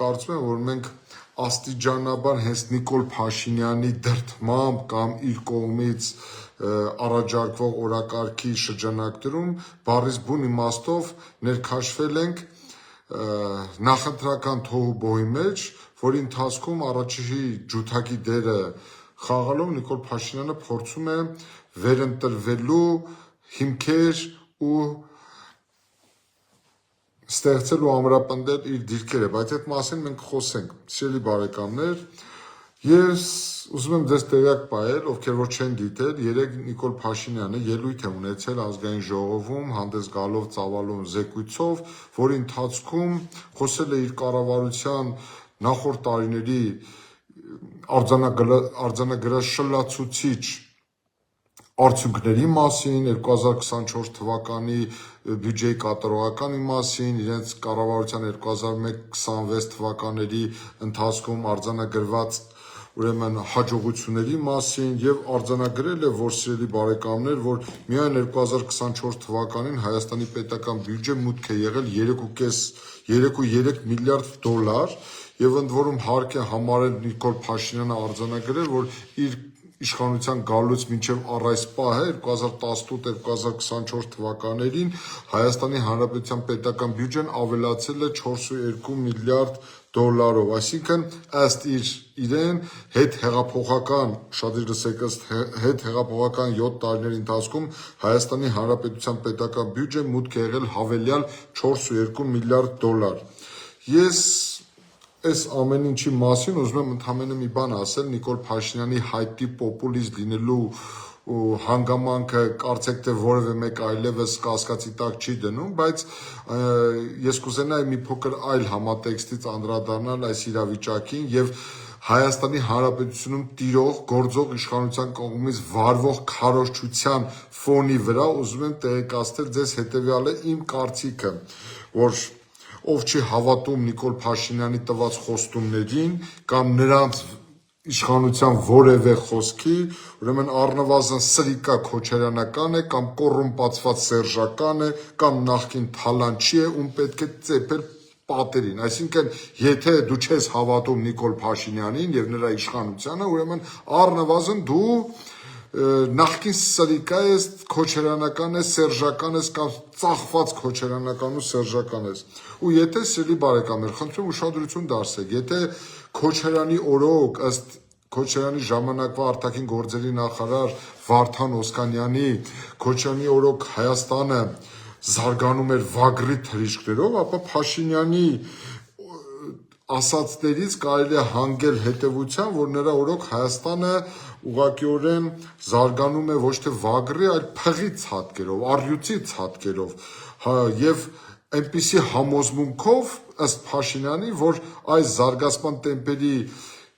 կարծում եմ, որ մենք աստիճանաբար հենց Նիկոլ Փաշինյանի դրդմամբ կամ իր կողմից առաջարկվող օրակարգի շրջանակներում բառից բուն իմաստով ներքաշվել ենք նախընտրական թոհուբոհի մեջ, որի ընթացքում առաջի ջութակի դերը խաղալով Նիկոլ Փաշինյանը փորձում է վերընտրվելու հիմքեր ու ստեղծել ու ամրապնդել իր դիրքերը, բայց այդ մասին մենք խոսենք, սիրելի բարեկամներ, ես ուզում եմ ձեզ տեղյակ պահել, ովքեր որ չեն դիտել, երեկ Նիկոլ Փաշինյանը ելույթ է ունեցել ազգային ժողովում, հանդես գալով ծավալուն զեկույցով, որի ընթացքում խոսել է իր կառավարության նախորդ տարիների արձանագրած շլացուցիչ արդյունքների մասին, 2024 թվականի բյուջեի կատարողականի մասին, իրենց կառավարության 2001-26 թվականների ընթացքում արձանագրված ուրեմն հաջողությունների մասին եւ արձանագրել է, որ սիրելի բարեկամներ, որ միայն 2024 թվականին Հայաստանի պետական բյուջե մուտք է եղել 3.3 միլիարդ դոլար եւ ընդ որում հարկ է համարել Նիկոլ Փաշինյանը արձանագրել, որ իր իշխանության գալուց մինչև առ այս պահը 2018-2024 թվականներին Հայաստանի Հանրապետության պետական բյուջեն ավելացել է 4.2 միլիարդ դոլարով, այսինքն ըստ իրեն հետհեղափոխական, շատերը լսեք, հետ հեղափոխական 7 տարիների ընթացքում Հայաստանի Հանրապետության պետական բյուջեն մուտք է եղել հավելյալ 4.2 միլիարդ դոլար։ Ես այս ամեն ինչի մասին ուզում եմ ընդհանրապես մի բան ասել Նիկոլ Փաշինյանի հայտի պոպուլիստ լինելու հանգամանքը կարծեք թե որևէ մեկ այլևս կասկածի տակ չի դնում, բայց ես կուզենայի մի փոքր այլ համատեքստից անդրադառնալ այս իրավիճակին եւ Հայաստանի Հանրապետությունում տիրող գործող իշխանության կողմից վարվող քարոզչության ֆոնի վրա ուզում եմ տեղեկացնել ձեզ հետեւյալը իմ կարծիքը, որ ով չի հավատում Նիկոլ Փաշինյանի տված խոստումներին կամ նրանց իշխանության որևէ խոսքի, ուրեմն առնվազն սրիկա քոչարյանական է կամ կոռումպացված սերժական է կամ նախկին թալանչի է, ում պետք է ծեփել պատերին, այսինքն եթե դու չես հավատում Նիկոլ Փաշինյանին եւ նրա իշխանությանը, ուրեմն առնվազն դու նախկին սրիկա ես, քոչարյանական ես, սերժական ես կամ ծախված քոչարյանական ու սերժական ես։ Ու եթե սիրելի բարեկամներ, խնդրում եմ ուշադրություն դարձրեք, եթե Քոչարյանի օրոք ըստ Քոչարյանի ժամանակվա արտաքին գործերի նախարար Վարդան Օսկանյանի Քոչարյանի օրոք Հայաստանը զարգանում էր վագրի թռիչքներով, ապա Փաշինյանի ասածներից կարելի է հանգել հետևության, որ նրա օրոք Հայաստանը ուղղակիորեն զարգանում է ոչ թե վագրի, այլ փղի ցատկերով, առյուծի ցատկերով, եւ այնպիսի համոզմունքով ըստ Փաշինյանի, որ այս զարգացման տեմպերի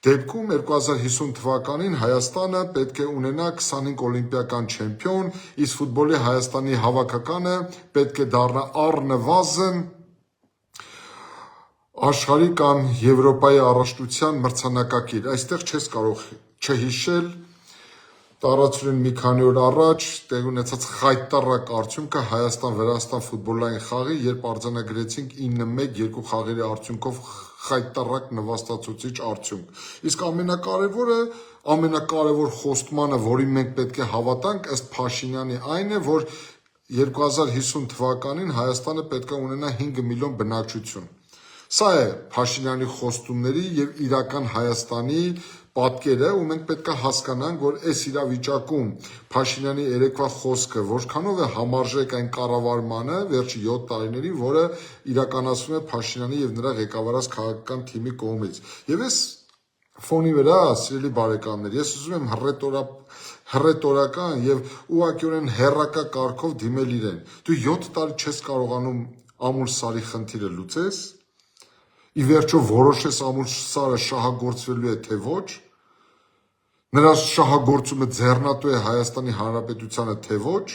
դեպքում 2050 թվականին Հայաստանը պետք է ունենա 25 օլիմպիական չեմպիոն, իսկ ֆուտբոլի Հայաստանի հավաքականը պետք է դառնա առնվազն աշխարհի կամ Եվրոպայի առաջնության մրցանակակիր։ Այստեղ չես կարող չհիշել տարածուրեն մի քանի օր առաջ տեղի ունեցած խայտառակ արդյունքը Հայաստան-Վրաստան ֆուտբոլային խաղի, երբ արձանագրեցինք 9-1 երկու խաղերի արդյունքով խայտառակ նվաստացուցիչ արդյունք։ Իսկ ամենակարևոր խոստմանը, որին մենք պետք է հավատանք, ըստ Փաշինյանի այն է, որ 2050 թվականին Հայաստանը պետք է ունենա 5 միլիոն բնակչություն։ Սա է Փաշինյանի խոստումների եւ իրական Հայաստանի պատկերը, ու մենք պետք է հասկանանք, որ այս իրավիճակում Փաշինյանի երեկվա խոսքը որքանով է համարժեք այն կառավարմանը վերջի 7 տարիների, որը իրականացվում է Փաշինյանի եւ նրա ղեկավարած քաղաքական թիմի կողմից։ Եվ այս ֆոնի վրա, սիրելի բարեկամներ, ես ուզում եմ հռետորական եւ ուղղակիորեն հերրակա կարգով դիմել իրեն։ Դու 7 տարի չես կարողանում Ամուլսարի խնդիրը լուծես։ Ի վերջո որոշես Ամուլսարը շահագործվելու է թե ոչ։ Նրա շահագործումը ձեռնատու է Հայաստանի Հանրապետությանը թե ոչ,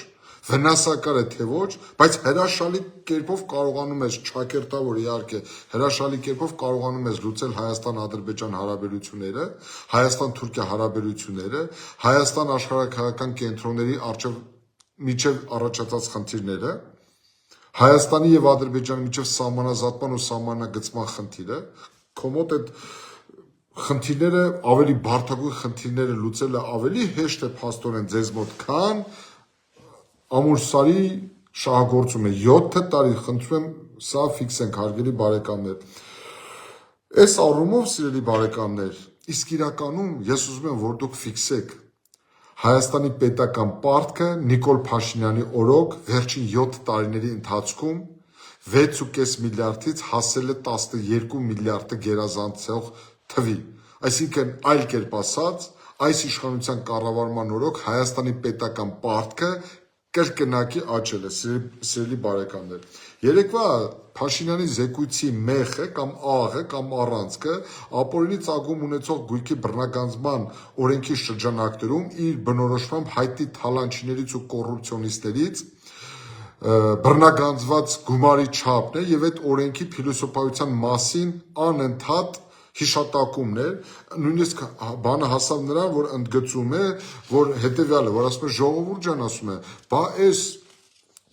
վնասակար է թե ոչ, բայց հրաշալի կերպով կարողանում ես ճակերտավոր իհարկե, հրաշալի կերպով կարողանում ես լուծել Հայաստան-Ադրբեջան հարաբերությունները, Հայաստան-Թուրքիա հարաբերությունները, Հայաստան աշխարհաքաղաքական կենտրոնների միջև առաջացած խնդիրները, Հայաստանի եւ Ադրբեջանի միջև սահմանազատման ու սահմանագծման խնդիրը, կոմոդ այդ խնդիրները ավելի բարդագույն խնդիրները լուծելը ավելի հեշտ է փաստորեն ձեզ մոտ, քան Ամուրսարի շահագործումը 7 տարի, խնդրում եմ, սա ֆիքսենք, հարգելի բարեկամներ։ Այս առումով, սիրելի բարեկամներ, իսկ իրականում ես ուզում եմ, որ դուք ֆիքսեք Հայաստանի պետական պարտքը Նիկոլ Փաշինյանի օրոք վերջին 7 տարիների ընթացքում 6.5 միլիարդից հասել է 12 միլիարդը գերազանցող թվի։ Այսինքն, այլ կերպ ասած, այս իշխանության կառավարման օրոք Հայաստանի պետական պարտքը կրկնակի աճել է, սիրելի բարեկամներ։ Երեկվա Փաշինյանի զեկույցի մեխը կամ աղը կամ առանցքը ապօրինի ծագում ունեցող գույքի բռնագանձման օրենքի շրջանակներում իր բնորոշմամբ հայտնի թալանչիներից ու կոռուպցիոնիստներից բռնագանձված գումարի չափն է եւ այդ օրենքի փիլիսոփայության մասին անընդհատ հիշատակումներ, նույնիսկ բանը հասավ նրան, որ ընդգծում է, որ հետեւյալը, որ ասում է ժողովուրդ ջան, ասում է, բա այս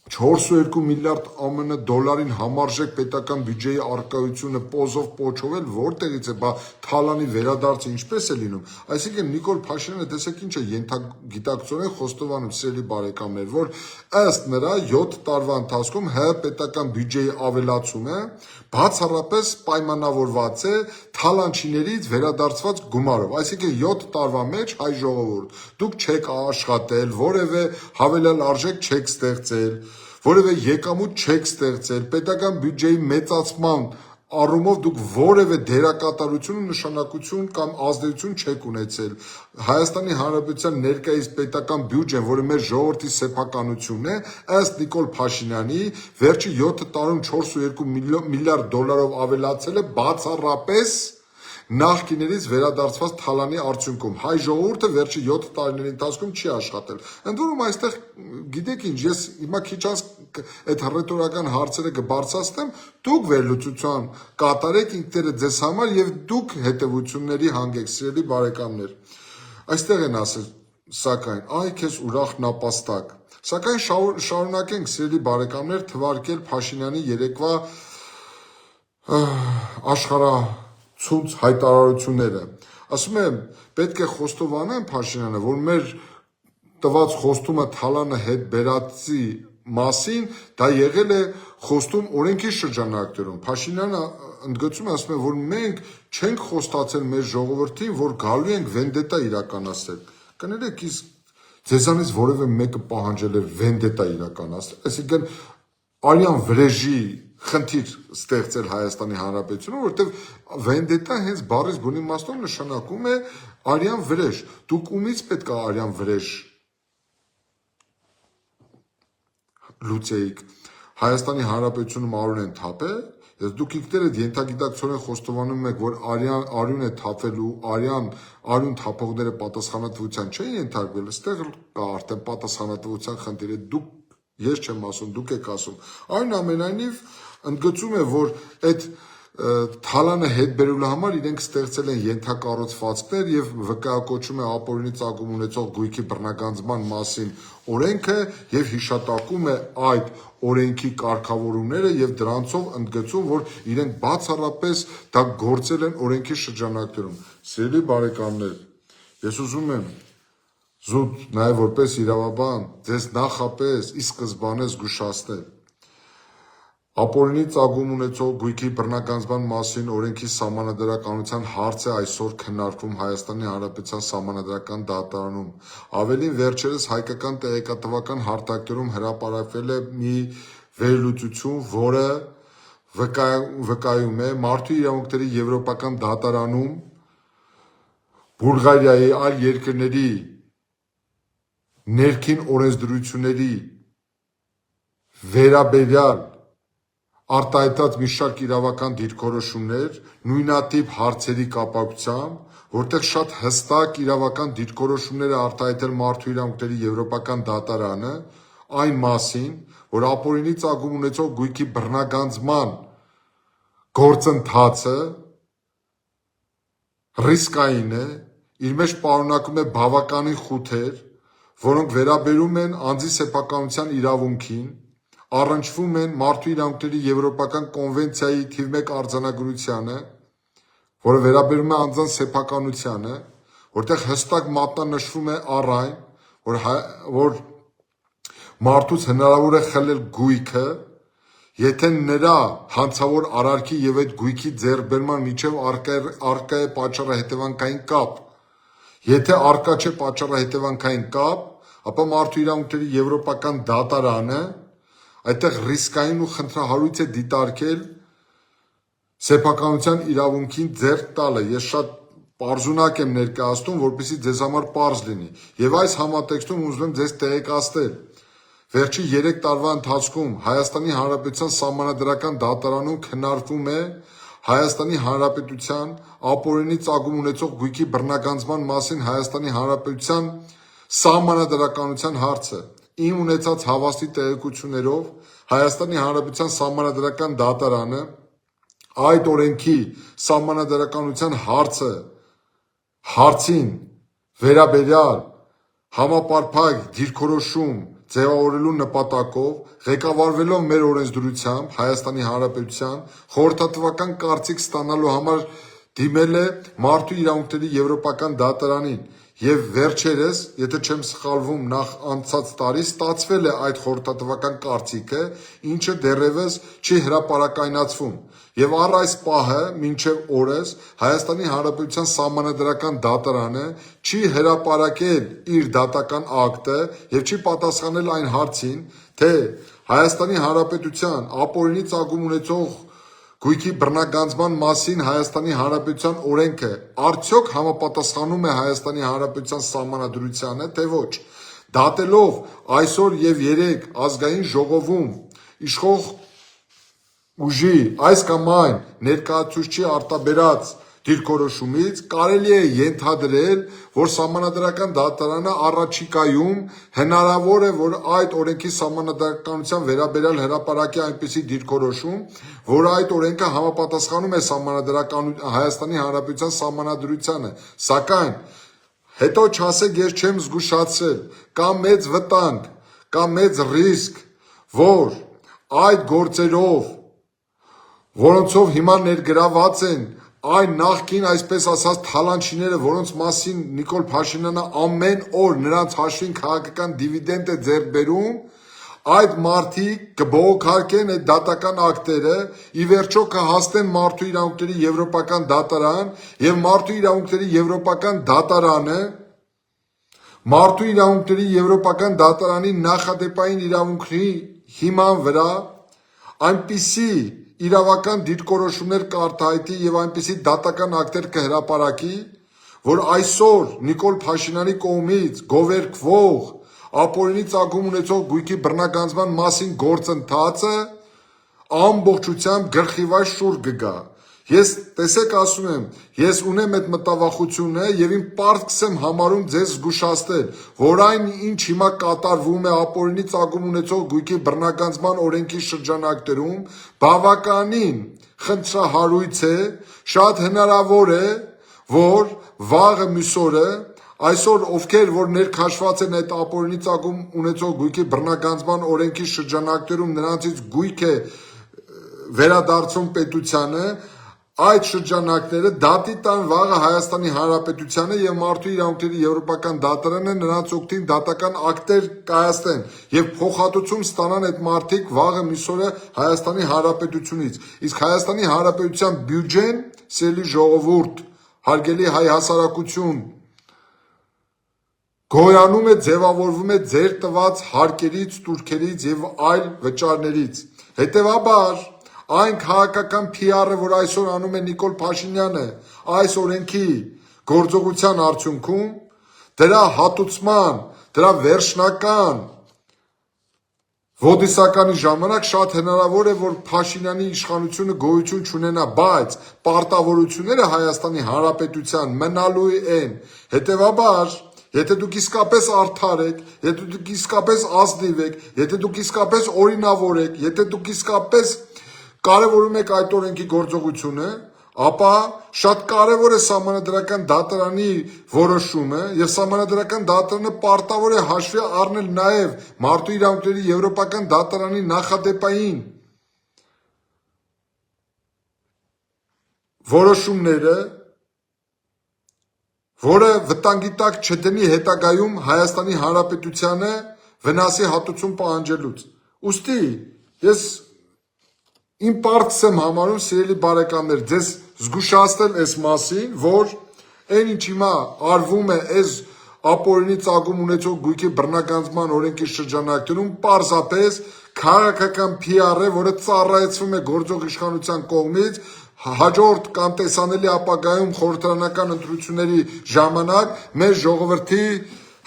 4.2 միլիարդ ԱՄՆ դոլարին համարժեք պետական բյուջեի արկայությունը պոզով պոչով էլ որտեղից է, բա թալանի վերադարձը ինչպես է լինում։ Այսինքն Նիկոլ Փաշինյանը տեսեք ինչ է ենթագիտակցորեն խոստովանում, սիրելի բարեկամներ, որ ըստ նրա 7 տարվա ընթացքում ՀՀ պետական բյուջեի ավելացումը բացառապես պայմանավորված է թալանչիներից վերադարձված գումարով։ Այսինքն 7 տարվա մեջ հայ ժողովուրդ, դուք չեք աշխատել, որևէ հավելյալ արժեք չեք ստեղծել, որևէ եկամուտ չեք ստեղծել, պետական բյուջեի մեծացման առումով դուք որևէ դերակատարություն ու նշանակություն կամ ազդեցություն չեք ունեցել։ Հայաստանի Հանրապետության ներկայիս պետական բյուջեն, որը մեր ժողովրդի սեփականությունն է, ըստ Նիկոլ Փաշինյանի, վերջի 7 տարում 4.2 միլիարդ դոլարով ավելացել է բացառապես նախկիներից վերադարձված թալանի արդյունքում։ Հայ ժողովուրդը վերջի 7 տարիների ընթացքում չի աշխատել։ Ընդ որում այստեղ գիտեք ինչ, ես հիմա քիչ անց այդ ռետորական հարցերը կբարձրացնեմ, դուք վերլուծության կատարեք ինքներդ ձեզ համար եւ դուք հետեւությունների հանգեք, սիրելի բարեկամներ։ Այստեղ են ասել, սակայն, այ քեզ ուրախ նապաստակ։ Սակայն շարունակենք, սիրելի բարեկամներ, թվարկել Փաշինյանի երեկվա աշխարհացույց հայտարարությունները։ Ասում եմ, պետք է խոստովանեմ Փաշինյանը, որ մեր տված խոստումը թալանը հետ բերածի մասին դա եղել է խոստում օրենքի շրջանակներում։ Փաշինյանը ընդգծում է, ասում է, որ մենք չենք խոստացել մեր ժողովրդին, որ գալու ենք վենդետա իրականացնել։ Կներեք, իսկ ձեզանից որևէ մեկը պահանջել է վենդետա իրականացնել, այսինքն արյան վրեժի խնդիր ստեղծել Հայաստանի Հանրապետությունում, որովհետև վենդետա հենց բառից բուն իմաստով նշանակում է արյան վրեժ։ Դուք ումից պետք է արյան վրեժ լուծեիք։ Հայաստանի Հանրապետությունում արյուն են թափել, ես դուք ինքներդ ենթագիտակցորեն խոստովանում եք, որ արյուն է թափելու, արյուն թափողները պատասխանատվության չեն ենթարկվել, այստեղ կա արդեն պատասխանատվության խնդիրը, դուք, ես չեմ ասում, դուք եք ասում։ Այնուամենայնիվ ընդգծում է, որ այդ թալանը հետ բերելու համար իրենք ստեղծել են ենթակառուցվածքներ եւ վկայակոչում է ապօրինի ծագում ունեցող գույքի բռնագանձման մասին օրենքը եւ հիշատակում է այդ օրենքի կարգավորումները եւ դրանցով ընդգծում, որ իրենք բացառապես դա գործել են օրենքի շրջանակներում։ Սիրելի բարեկամներ, ես ուզում եմ զուտ նաեւ որպես իրավաբան ձեզ նախապես ի սկզբանե զգուշացնել ապօրինի ծագում ունեցող գույքի բռնագանձման մասին օրենքի սահմանադրականության հարցը այսօր քննարկվում Հայաստանի Հանրապետության սահմանադրական դատարանում։ Ավելին, վերջերս հայկական տեղեկատվական հարթակներում հրապարակվել է մի վերլուծություն, որը վկայում է մարդու իրավունքների եվրոպական դատարանում Բուլղարիայի այլ երկրների ներքին օրենսդրությունների վերաբերյալ արտահայտած մի շարք իրավական դիրքորոշումներ նույնատիպ հարցերի կապակցությամբ, որտեղ շատ հստակ իրավական դիրքորոշումներ է արտահայտել մարդու իրավունքների եվրոպական դատարանը այն մասին, որ ապօրինի ծագում ունեցող գույքի բռնագանձման գործընթացը ռիսկային է, իր մեջ պարունակում է բավականին խութեր, որոնք վերաբերում են անձի սեփականության իրավունքին, առնչվում են Մարդու իրավունքների Եվրոպական կոնվենցիայի թիվ 1 արձանագրությանը, որը վերաբերում է անձանց սեփականությանը, որտեղ հստակ մատնանշվում է առ այն, որ մարդուց հնարավոր է խլել գույքը, եթե նրա հանցավոր արարքի եւ այդ գույքի ձեռքբերման միջև առկա է պատճառահետևանքային կապ։ Եթե առկա չէ պատճառահետևանքային կապ, ապա Մարդու իրավունքների Եվրոպական դատարանը այդտեղ ռիսկային ու խնդրահարույց է դիտարկել սեփականության իրավունքին ձեռք տալը։ Ես շատ պարզունակ եմ ներկայացնում, որպեսզի ձեզ համար պարզ լինի։ Եվ այս համատեքստում ուզում եմ ձեզ տեղեկացնել, վերջի 3 տարվա ընթացքում Հայաստանի Հանրապետության Սահմանադրական դատարանում քննարկվում է Հայաստանի Հանրապետության ապօրինի ծագում ունեցող գույքի բռնագանձման մասին Հայաստանի Հանրապետության Սահմանադրականության հարցը։ Իմ ունեցած հավաստի տեղեկություններով Հայաստանի Հանրապետության Սահմանադրական դատարանը այդ օրենքի սահմանադրականության հարցին վերաբերյալ համապարփակ դիրքորոշում ձևավորելու նպատակով ղեկավարվելով մեր օրենսդրությամբ Հայաստանի Հանրապետության խորհրդատվական կարծիք ստանալու համար դիմել է Մարդու իրավունքների Եվրոպական դատարանին եւ վերջերս, եթե չեմ սխալվում, նախ անցած տարի ստացվել է այդ խորհրդատվական կարծիքը, ինչը դեռևս չի հրապարակայնացվում։ Եվ առ այս պահը մինչև օրս Հայաստանի Հանրապետության Սահմանադրական դատարանը չի հրապարակել իր դատական ակտը եւ չի պատասխանել այն հարցին, թե Հայաստանի Հանրապետության ապօրինի ծագում ունեցող գույքի բռնագանձման մասին Հայաստանի Հանրապետության օրենքը արդյոք համապատասխանում է Հայաստանի Հանրապետության Սահմանադրությանը, թե ոչ։ Դատելով այսօր եւ 3 ազգային ժողովում իշխող ուժի այս կամ այն ներկայացուցչի արտաբերած դիրքորոշումից կարելի է ենթադրել, որ Սահմանադրական դատարանը առաջիկայում հնարավոր է, որ այդ օրենքի սահմանադրականության վերաբերյալ հրապարակի այնպիսի դիրքորոշում, որ այդ օրենքը համապատասխանում է Հայաստանի Հանրապետության Սահմանադրությանը, սակայն հետո չասեք ես չեմ զգուշացրել, կա մեծ վտանգ, կա մեծ ռիսկ, որ այդ գործերով, որոնցով հիմա ներգրաված են այն նախկին, այսպես ասած, թալանչիները, որոնց մասին Նիկոլ Փաշինյանը ամեն օր նրանց հաշվին քաղաքական դիվիդենդ է ձեռք բերում, այդ մարդիկ կբողոքարկեն այդ դատական ակտերը, ի վերջո կհասնեն Մարդու իրավունքների Եվրոպական դատարան եւ Մարդու իրավունքների Եվրոպական դատարանը Մարդու իրավունքների Եվրոպական դատարանի նախադեպային իրավունքի հիման վրա այնպիսի իրավական դիրքորոշումներ կարտահայտի եւ այնպիսի դատական ակտեր կհրապարակի, որ այսօր Նիկոլ Փաշինյանի կողմից գովերքվող ապօրինի ծագում ունեցող գույքի բռնագանձման մասին գործընթացը ամբողջությամբ գլխիվայր շուռ կգա։ Ես տեսեք ասում եմ, ես ունեմ այդ մտավախությունը եւ իմ պարտքս եմ համարում ձեզ զգուշացնել, որ այն ինչ հիմա կատարվում է ապօրինի ծագում ունեցող գույքի բռնագանձման օրենքի շրջանակներում բավականին խնդրահարույց է, շատ հնարավոր է, որ վաղը մյուսօրը այսօր ովքեր որ ներքաշված են այդ ապօրինի ծագում ունեցող գույքի բռնագանձման օրենքի շրջանակներում նրանցից գույք է վերադարձում պետությանը, այդ շրջանակները դատի տան վաղը Հայաստանի Հանրապետությանը եւ Մարդու իրավունքների Եվրոպական դատարանը նրանց օգտին դատական ակտեր կայացնեն եւ փոխհատուցում ստանան այդ մարդիկ վաղը միսօրը Հայաստանի Հանրապետությունից։ Իսկ Հայաստանի Հանրապետության բյուջեն, սիրելի ժողովուրդ, հարգելի հայ հասարակություն, գոյանում է, ձևավորվում է ձեր տված հարկերից, տուրքերից եւ այլ վճարներից։ Հետեւաբար այն քաղաքական PR-ը, որ այսօր անում է Նիկոլ Փաշինյանը այս օրենքի գործողության արդյունքում, դրա հատուցման, դրա վերջնական ոդիսականի ժամանակ շատ հնարավոր է, որ Փաշինյանի իշխանությունը գոյություն չունենա, բայց պարտավորությունները Հայաստանի Հանրապետության մնալու են։ Հետևաբար, եթե դուք իսկապես արդար եք, եթե դուք իսկապես ազնիվ եք, եթե դուք իսկապես օրինավոր եք, եթե դուք իսկապես կարևորում եք այդ օրենքի գործողությունը, ապա շատ կարևոր է սահմանադրական դատարանի որոշումը եւ սահմանադրական դատարանը պարտավոր է հաշվի առնել նաեւ մարդու իրավունքների եվրոպական դատարանի նախադեպային որոշումները, որը վտանգի տակ չդնի հետագայում Հայաստանի Հանրապետությանը վնասի հատուցում պահանջելուց։ Ուստի ես իմ պարտքս եմ համարում, սիրելի բարեկամներ, ձեզ զգուշացնել այս մասին, որ այն ինչ հիմա արվում է այս ապօրինի ծագում ունեցող գույքի բռնագանձման օրենքի շրջանակներում պարզապես քաղաքական PR է, որը ծառայեցվում է գործող իշխանության կողմից հաջորդ կամ տեսանելի ապագայում խորհրդարանական ընտրությունների ժամանակ մեր ժողովրդի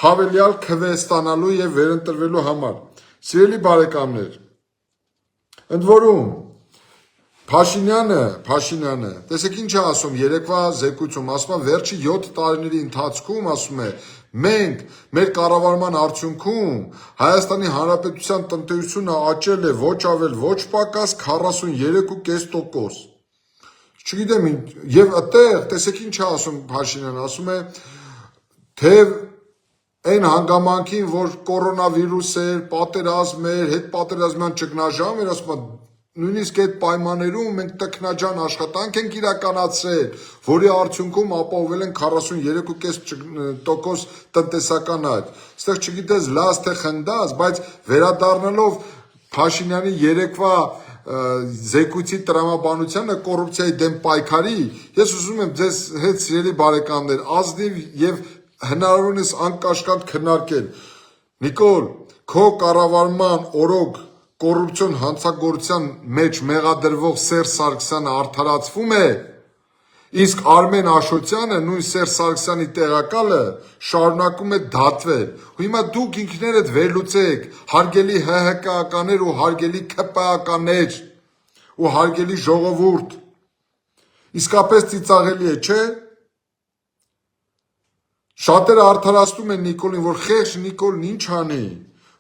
հավելյալ քվե ստանալու եւ վերընտրվելու համար։ Սիրելի բարեկամներ, ընդ որում Փաշինյանը, տեսեք ինչ է ասում երեկվա զեկույցում, ասում է վերջի 7 տարիների ընթացքում, ասում է, մենք մեր կառավարման արդյունքում Հայաստանի Հանրապետության տնտեսությունը աճել է ոչ ավել ոչ պակաս 43.5%։ Չգիտեմ, եւ այդտեղ տեսեք ինչ է ասում Փաշինյանը, ասում է թե այն հանգամանքին, որ կորոնավիրուս էր, պատերազմ էր, հետպատերազմյան ճգնաժամ էր, ասում է նույնիսկ այդ պայմաններում մենք տքնաջան աշխատանք ենք իրականացրել, որի արդյունքում ապահովել են 43.5% տնտեսական աճ։ Այստեղ չգիտես լաց թե խնդաց, բայց վերադառնալով Փաշինյանի երեկվա զեկույցի տրամաբանությանը կոռուպցիայի դեմ պայքարի, ես ուզում եմ ձեզ հետ սիրելի բարեկամներ ազնիվ եւ հնարավորինս անկաշկանդ քննարկել։ Նիկոլ, քո կառավարման օրոք կոռուպցիոն հանցագործության մեջ մեղադրվող Սերժ Սարգսյանը արդարացվում է, իսկ Արմեն Աշոտյանը, նույն Սերժ Սարգսյանի տեղակալը, շարունակում է դատվել։ Ու հիմա դուք ինքներդ վերլուծեք, հարգելի ՀՀԿ-ականներ ու հարգելի ՔՊԱ-ականներ ու հարգելի ժողովուրդ, իսկապես ծիծաղելի է, չէ՞։ Շատերը արդարացնում են Նիկոլին, որ խեղճ Նիկոլն ինչ անի,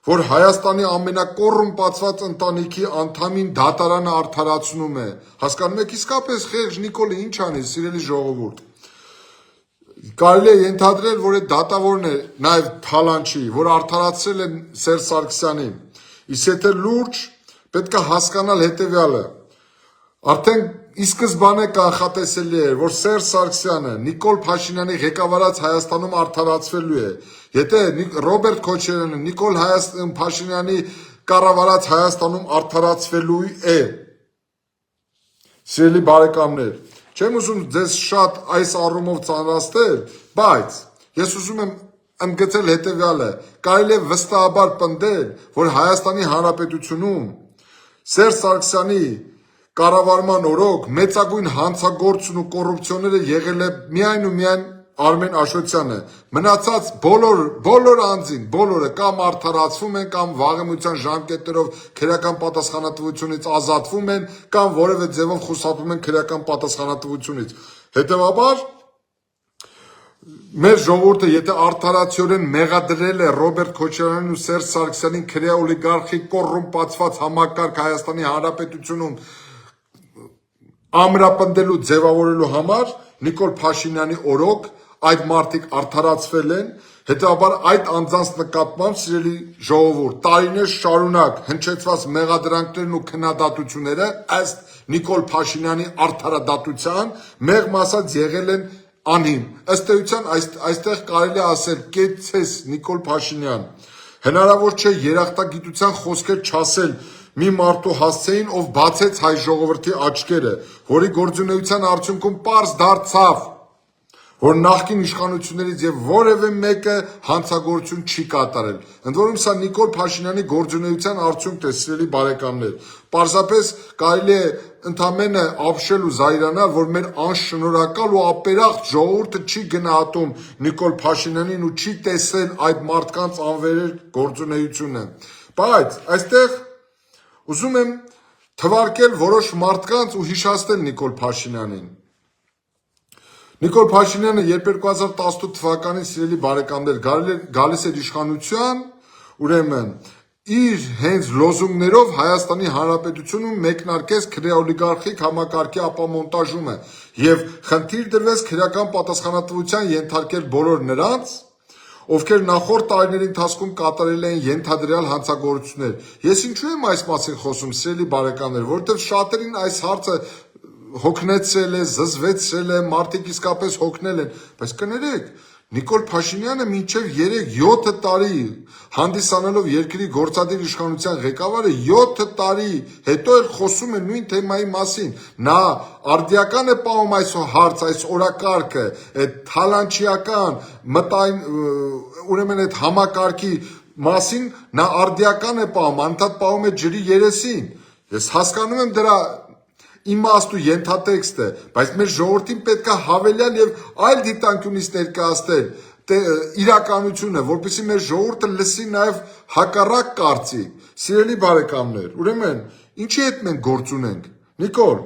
որ Հայաստանի ամենակոռումպացված ընտանիքի անդամին դատարանը արդարացնում է։ Հասկանում եք, իսկապես խեղճ Նիկոլը ինչ անի, սիրելի ժողովուրդ։ Կարելի է ենթադրել, որ այդ դատավորն է նաև Թալանչի, որ արդարացրել են Սերժ Սարգսյանին։ Իսկ եթե լուրջ, պետք է հասկանալ հետևյալը։ Արդեն ի սկզբանե կանխատեսելի էր, որ Սերժ Սարգսյանը Նիկոլ Փաշինյանի ղեկավարած Հայաստանում արդարացվելու է։ Եթե Ռոբերտ Քոչարյանը Նիկոլ Փաշինյանի կառավարած Հայաստանում արդարացվելու է։ Սիրելի բարեկամներ, չեմ ուզում ձեզ շատ այս առումով ծանրացնել, բայց ես ուզում եմ ընդգծել հետևյալը. կարելի է վստահաբար պնդել, որ Հայաստանի Հանրապետությունում Սերժ Սարգսյանի կառավարման օրոք մեծագույն հանցագործն ու կոռուպցիոները եղել է միայն ու միայն Արմեն Աշոտյանը։ Մնացած բոլոր անձին, բոլորը կամ արդարացվում են, կամ վաղեմության ժամկետներով քրեական պատասխանատվությունից ազատվում են, կամ որևէ ձևով խուսափում են քրեական պատասխանատվությունից։ Հետևաբար մեր ժողովուրդը եթե արդարացիորեն մեղադրել է Ռոբերտ Քոչարյանին ու Սերժ Սարգսյանին քրեա օլիգարխի կոռումպացված համակարգ Հայաստանի Հանրապետությունում ամրապնդելու ձևավորելու համար Նիկոլ Փաշինյանի օրոք այդ մարդիկ արդարացվել են, հետևաբար այդ անձանց նկատմամբ սիրելի ժողովուրդ տարիներ շարունակ հնչեցված մեղադրանքներն ու քննադատությունները ըստ Նիկոլ Փաշինյանի արդարադատության մեղմ ասած եղել են անհիմ։ Ըստ էության այստեղ կարելի է ասել կեցես Նիկոլ Փաշինյան, հնարավոր չէ երախտագիտության խոսքեր չասել մի մարդու հասցեին, ով բացեց հայ ժողովրդի աչքերը, որի գործունեության արդյունքում պարզ դարձավ, որ նախկին իշխանություններից եւ որևէ մեկը հանցագործություն չի կատարել։ Ընդ որում սա Նիկոլ Փաշինյանի գործունեության արդյունքն է, սիրելի բարեկամներ։ Պարզապես կարելի է ընդամենը ապշել ու զայրանալ, որ մեր անշնորհակալ ու ապերախտ ժողովուրդը չի գնահատում Նիկոլ Փաշինյանին ու չի տեսել այդ մարդկանց անվերեր գործունեությունը։ Բայց այստեղ ուզում եմ թվարկել որոշ մարդկանց ու հիշեցնել Նիկոլ Փաշինյանին։ Նիկոլ Փաշինյանը երբ 2018 թվականին սիրելի բարեկամներ գալիս էր իշխանության, ուրեմն իր հենց լոզունգներով Հայաստանի Հանրապետությունում մեկնարկեց քրեօլիգարխիկ համակարգի ապամոնտաժումը եւ խնդիր դրվեց քրեական պատասխանատվության ենթարկել բոլոր նրանց, ովքեր նախորդ տարիների ընթացքում կատարել էին ենթադրյալ հանցագործություններ։ Ես ինչու եմ այս մասին խոսում, սիրելի բարեկամներ, որովհետեւ շատերին այս հարցը հոգնեցրել է, զզվեցրել է, մարդիկ իսկապես հոգնել են, բայց կներեք, Նիկոլ Փաշինյանը մինչև 3-7 տարի հանդիսանալով երկրի գործադիր իշխանության ղեկավարը 7 տարի հետո էլ խոսում է նույն թեմայի մասին։ Նա արդիական է պահում այս հարց, այս օրակարգը, այդ թալանչիական ուրեմն այդ համակարգի մասին նա արդիական է պահում, անդադ պահում է ջրի երեսին։ Ես հասկանում եմ դրա իմաստ ու ենթատեքստը, բայց մեր ժողովրդին պետք է հավելյալ եւ այլ դիտանկյունից ներկայացնել իրականությունը, որպեսզի մեր ժողովուրդը լսի նաեւ հակառակ կարծիք։ Սիրելի բարեկամներ, ուրեմն ինչի հետ մենք գործ ունենք։ Նիկոլ,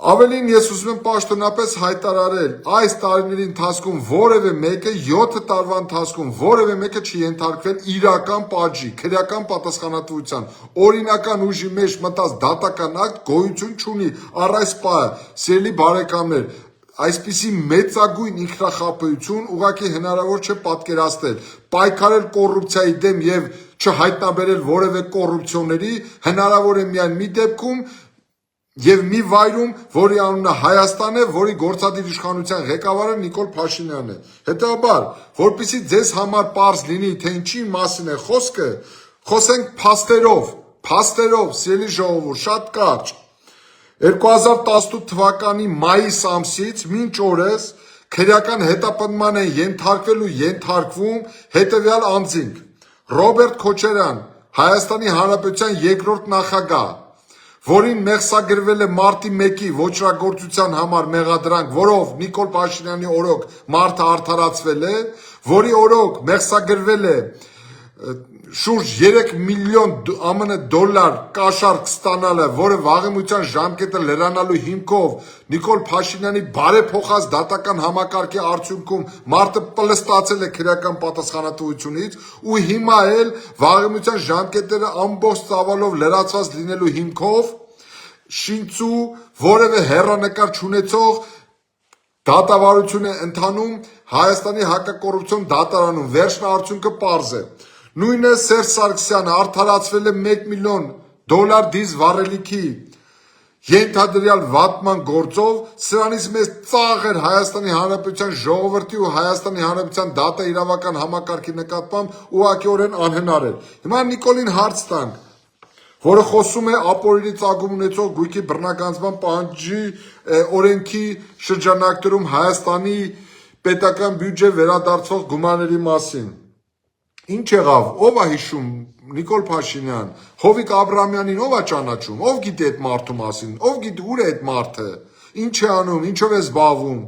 ավելին ես ուզում եմ պաշտոնապես հայտարարել, այս տարիների ընթացքում որևէ մեկը 7 տարվա ընթացքում որևէ մեկը չի ենթարկվել իրական պատժի, քրեական պատասխանատվության, օրինական ուժի մեջ մտած դատական ակտ գոյություն չունի առ այս պահը, սիրելի բարեկամներ, այսպիսի մեծագույն ինքնախապեյություն ուղղակի հնարավոր չէ պատկերացնել, պայքարել կոռուպցիայի դեմ եւ չհայտնաբերել որևէ կոռուպցիոների հնարավոր է միայն մի դեպքում Եվ մի վայրում, որի անունը Հայաստան է, որի գործադիր իշխանության ղեկավարը Նիկոլ Փաշինյանն է։ Հետևաբար, որպեսզի ձեզ համար պարզ լինի, թե ինչի մասին է խոսքը, խոսենք փաստերով, սիրելի ժողովուրդ, շատ կարճ։ 2018 թվականի մայիս ամսից մինչ օրս քրեական հետապնդման են ենթարկվել ու ենթարկվում հետևյալ անձինք. Ռոբերտ Քոչարյան, Հայաստանի Հանրապետության երկրորդ նախագահ, որին մեղսագրվել է մարտի 1-ի ոճրագործության համար մեղադրանք, որով Նիկոլ Փաշինյանի օրոք մարդը արդարացվել է, որի օրոք մեղսագրվել է շուրջ 3 միլիոն ԱՄՆ դոլար կաշառք ստանալը, որը վաղեմության ժամկետը լրանալու հիմքով Նիկոլ Փաշինյանի բարեփոխած դատական համակարգի արդյունքում մարդը պլստացել է քրեական պատասխանատվությունից ու հիմա էլ վաղեմության ժամկետները ամբողջ ծավալով լրացված լինելու հիմքով շինծու որևէ հեռանկար չունեցող դատավարություն է ընթանում Հայաստանի հակակոռուպցիոն դատարանում, վերջնարդյունքը պարզ է։ Նույնը Սերժ Սարգսյանը արդարացվել է 1 միլիոն դոլար դիզ վառելիքի ենթադրյալ վատման գործով, սրանից մեծ ծաղր Հայաստանի Հանրապետության ժողովրդի ու Հայաստանի Հանրապետության դատաիրավական համակարգի նկատմամբ ուղղակիորեն անհնար է։ Հիմա Նիկոլին հարց տանք, որը խոսում է ապօրինի ծագում ունեցող գույքի բռնագանձման պահանջի օրենքի շրջանակներում Հայաստանի պետական բյուջե վերադարձող գումարների մասին։ Ինչ եղավ, ով է հիշում, Նիկոլ Փաշինյան, Հովիկ Աբրահամյանին ով է ճանաչում, ով գիտի այդ մարդու մասին, ով գիտի ուր է այդ մարդը, ինչ է անում, ինչով է զբաղվում,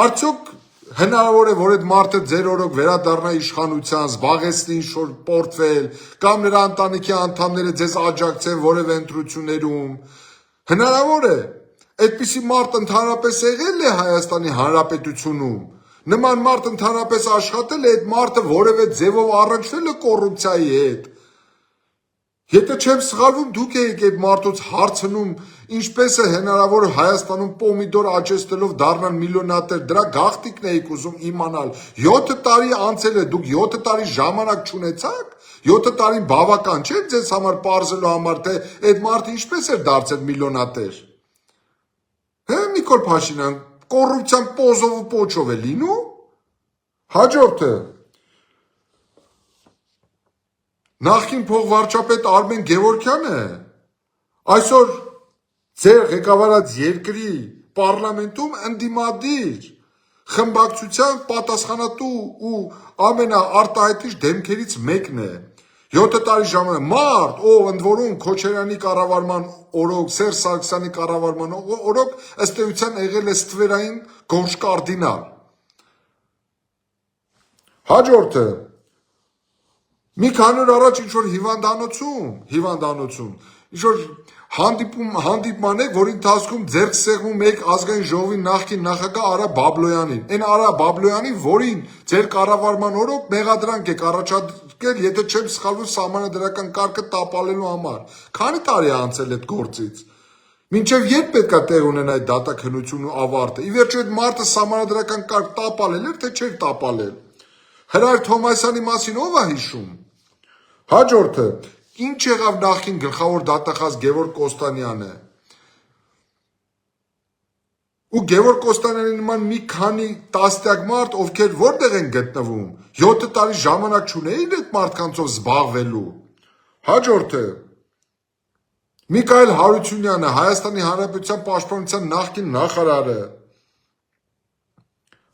արդյոք հնարավոր է, որ այդ մարդը ձեր օրոք վերադառնա իշխանության, զբաղեցնի ինչ-որ պորտֆել, կամ նրա ընտանիքի անդամները ձեզ աջակցեն որևէ ընտրություններում, հնարավոր է, այդպիսի մարդ ընդհանրապես եղել է Հայաստանի Հանրապետությունում, նման մարդ ընդհանրապես աշխատել է, այդ մարդը որևէ ձևով առնչվել է կոռուպցիայի հետ։ Եթե չեմ սխալվում, դուք եք այդ մարդուց հարցնում, ինչպես է հնարավոր Հայաստանում պոմիդոր աճեցնելով դառնալ միլիոնատեր, դրա գաղտնիքն եք ուզում իմանալ։ 7 տարի անցել է, դուք 7 տարի ժամանակ չունեցաք։ 7 տարին բավական չէ ձեզ համար պարզելու համար, թե այդ մարդը ինչպես էր դարձել միլիոնատեր։ Հե Նիկոլ Փաշինյան, կոռուպցիան պոզով ու պոչով է լինում։ Հաջորդը նախկին փոխվարչապետ Արմեն Գևորգյանը այսօր ձեր ղեկավարած երկրի պարլամենտում ընդդիմադիր խմբակցության պատասխանատու ու ամենաարտահայտիչ դեմքերից մեկն է։ 7 տարի ժամանակ մարդ, ով ընդ որում Քոչարյանի կառավարման օրոք, Սերժ Սարգսյանի կառավարման օրոք ըստ էության եղել է ստվերային գորշ կարդինալ։ Հաջորդը մի քանի օր առաջ ինչ-որ հիվանդանոցում ինչ-որ հանդիպման եք, որի ընթացքում ձեռք սեղմում եք ազգային ժողովի նախկին նախագահ Արա Բաբլոյանին, այն Արա Բաբլոյանին, որին ձեր կառավարման օրոք մեղադրանք եք առաջարկել, եթե չեմ սխալվում, սահմանադրական կարգը տապալելու համար։ Քանի տարի է անցել այդ գործից։ Մինչև երբ պետք է տեղ ունենա այդ դատաքննությունն ու ավարտը։ Ի վերջո այդ մարդը սահմանադրական կարգ տապալել էր, թե չէր տապալել։ Հրայր Թոմասյանի մասին ով է հիշում։ Հաջորդը, ինչ եղավ նախին գլխավոր դատախազ Գևորգ Կոստանյանը։ Ու Գևորգ Կոստանյանի նման մի քանի տասնյակ մարդ, ովքեր որտեղ են գտնվում, 7 տարի ժամանակ չունեին այդ մարդկանցով զբաղվելու։ Հաջորդը, Միքայել Հարությունյանը, Հայաստանի Հանրապետության Պաշտպանության նախկին նախարարը։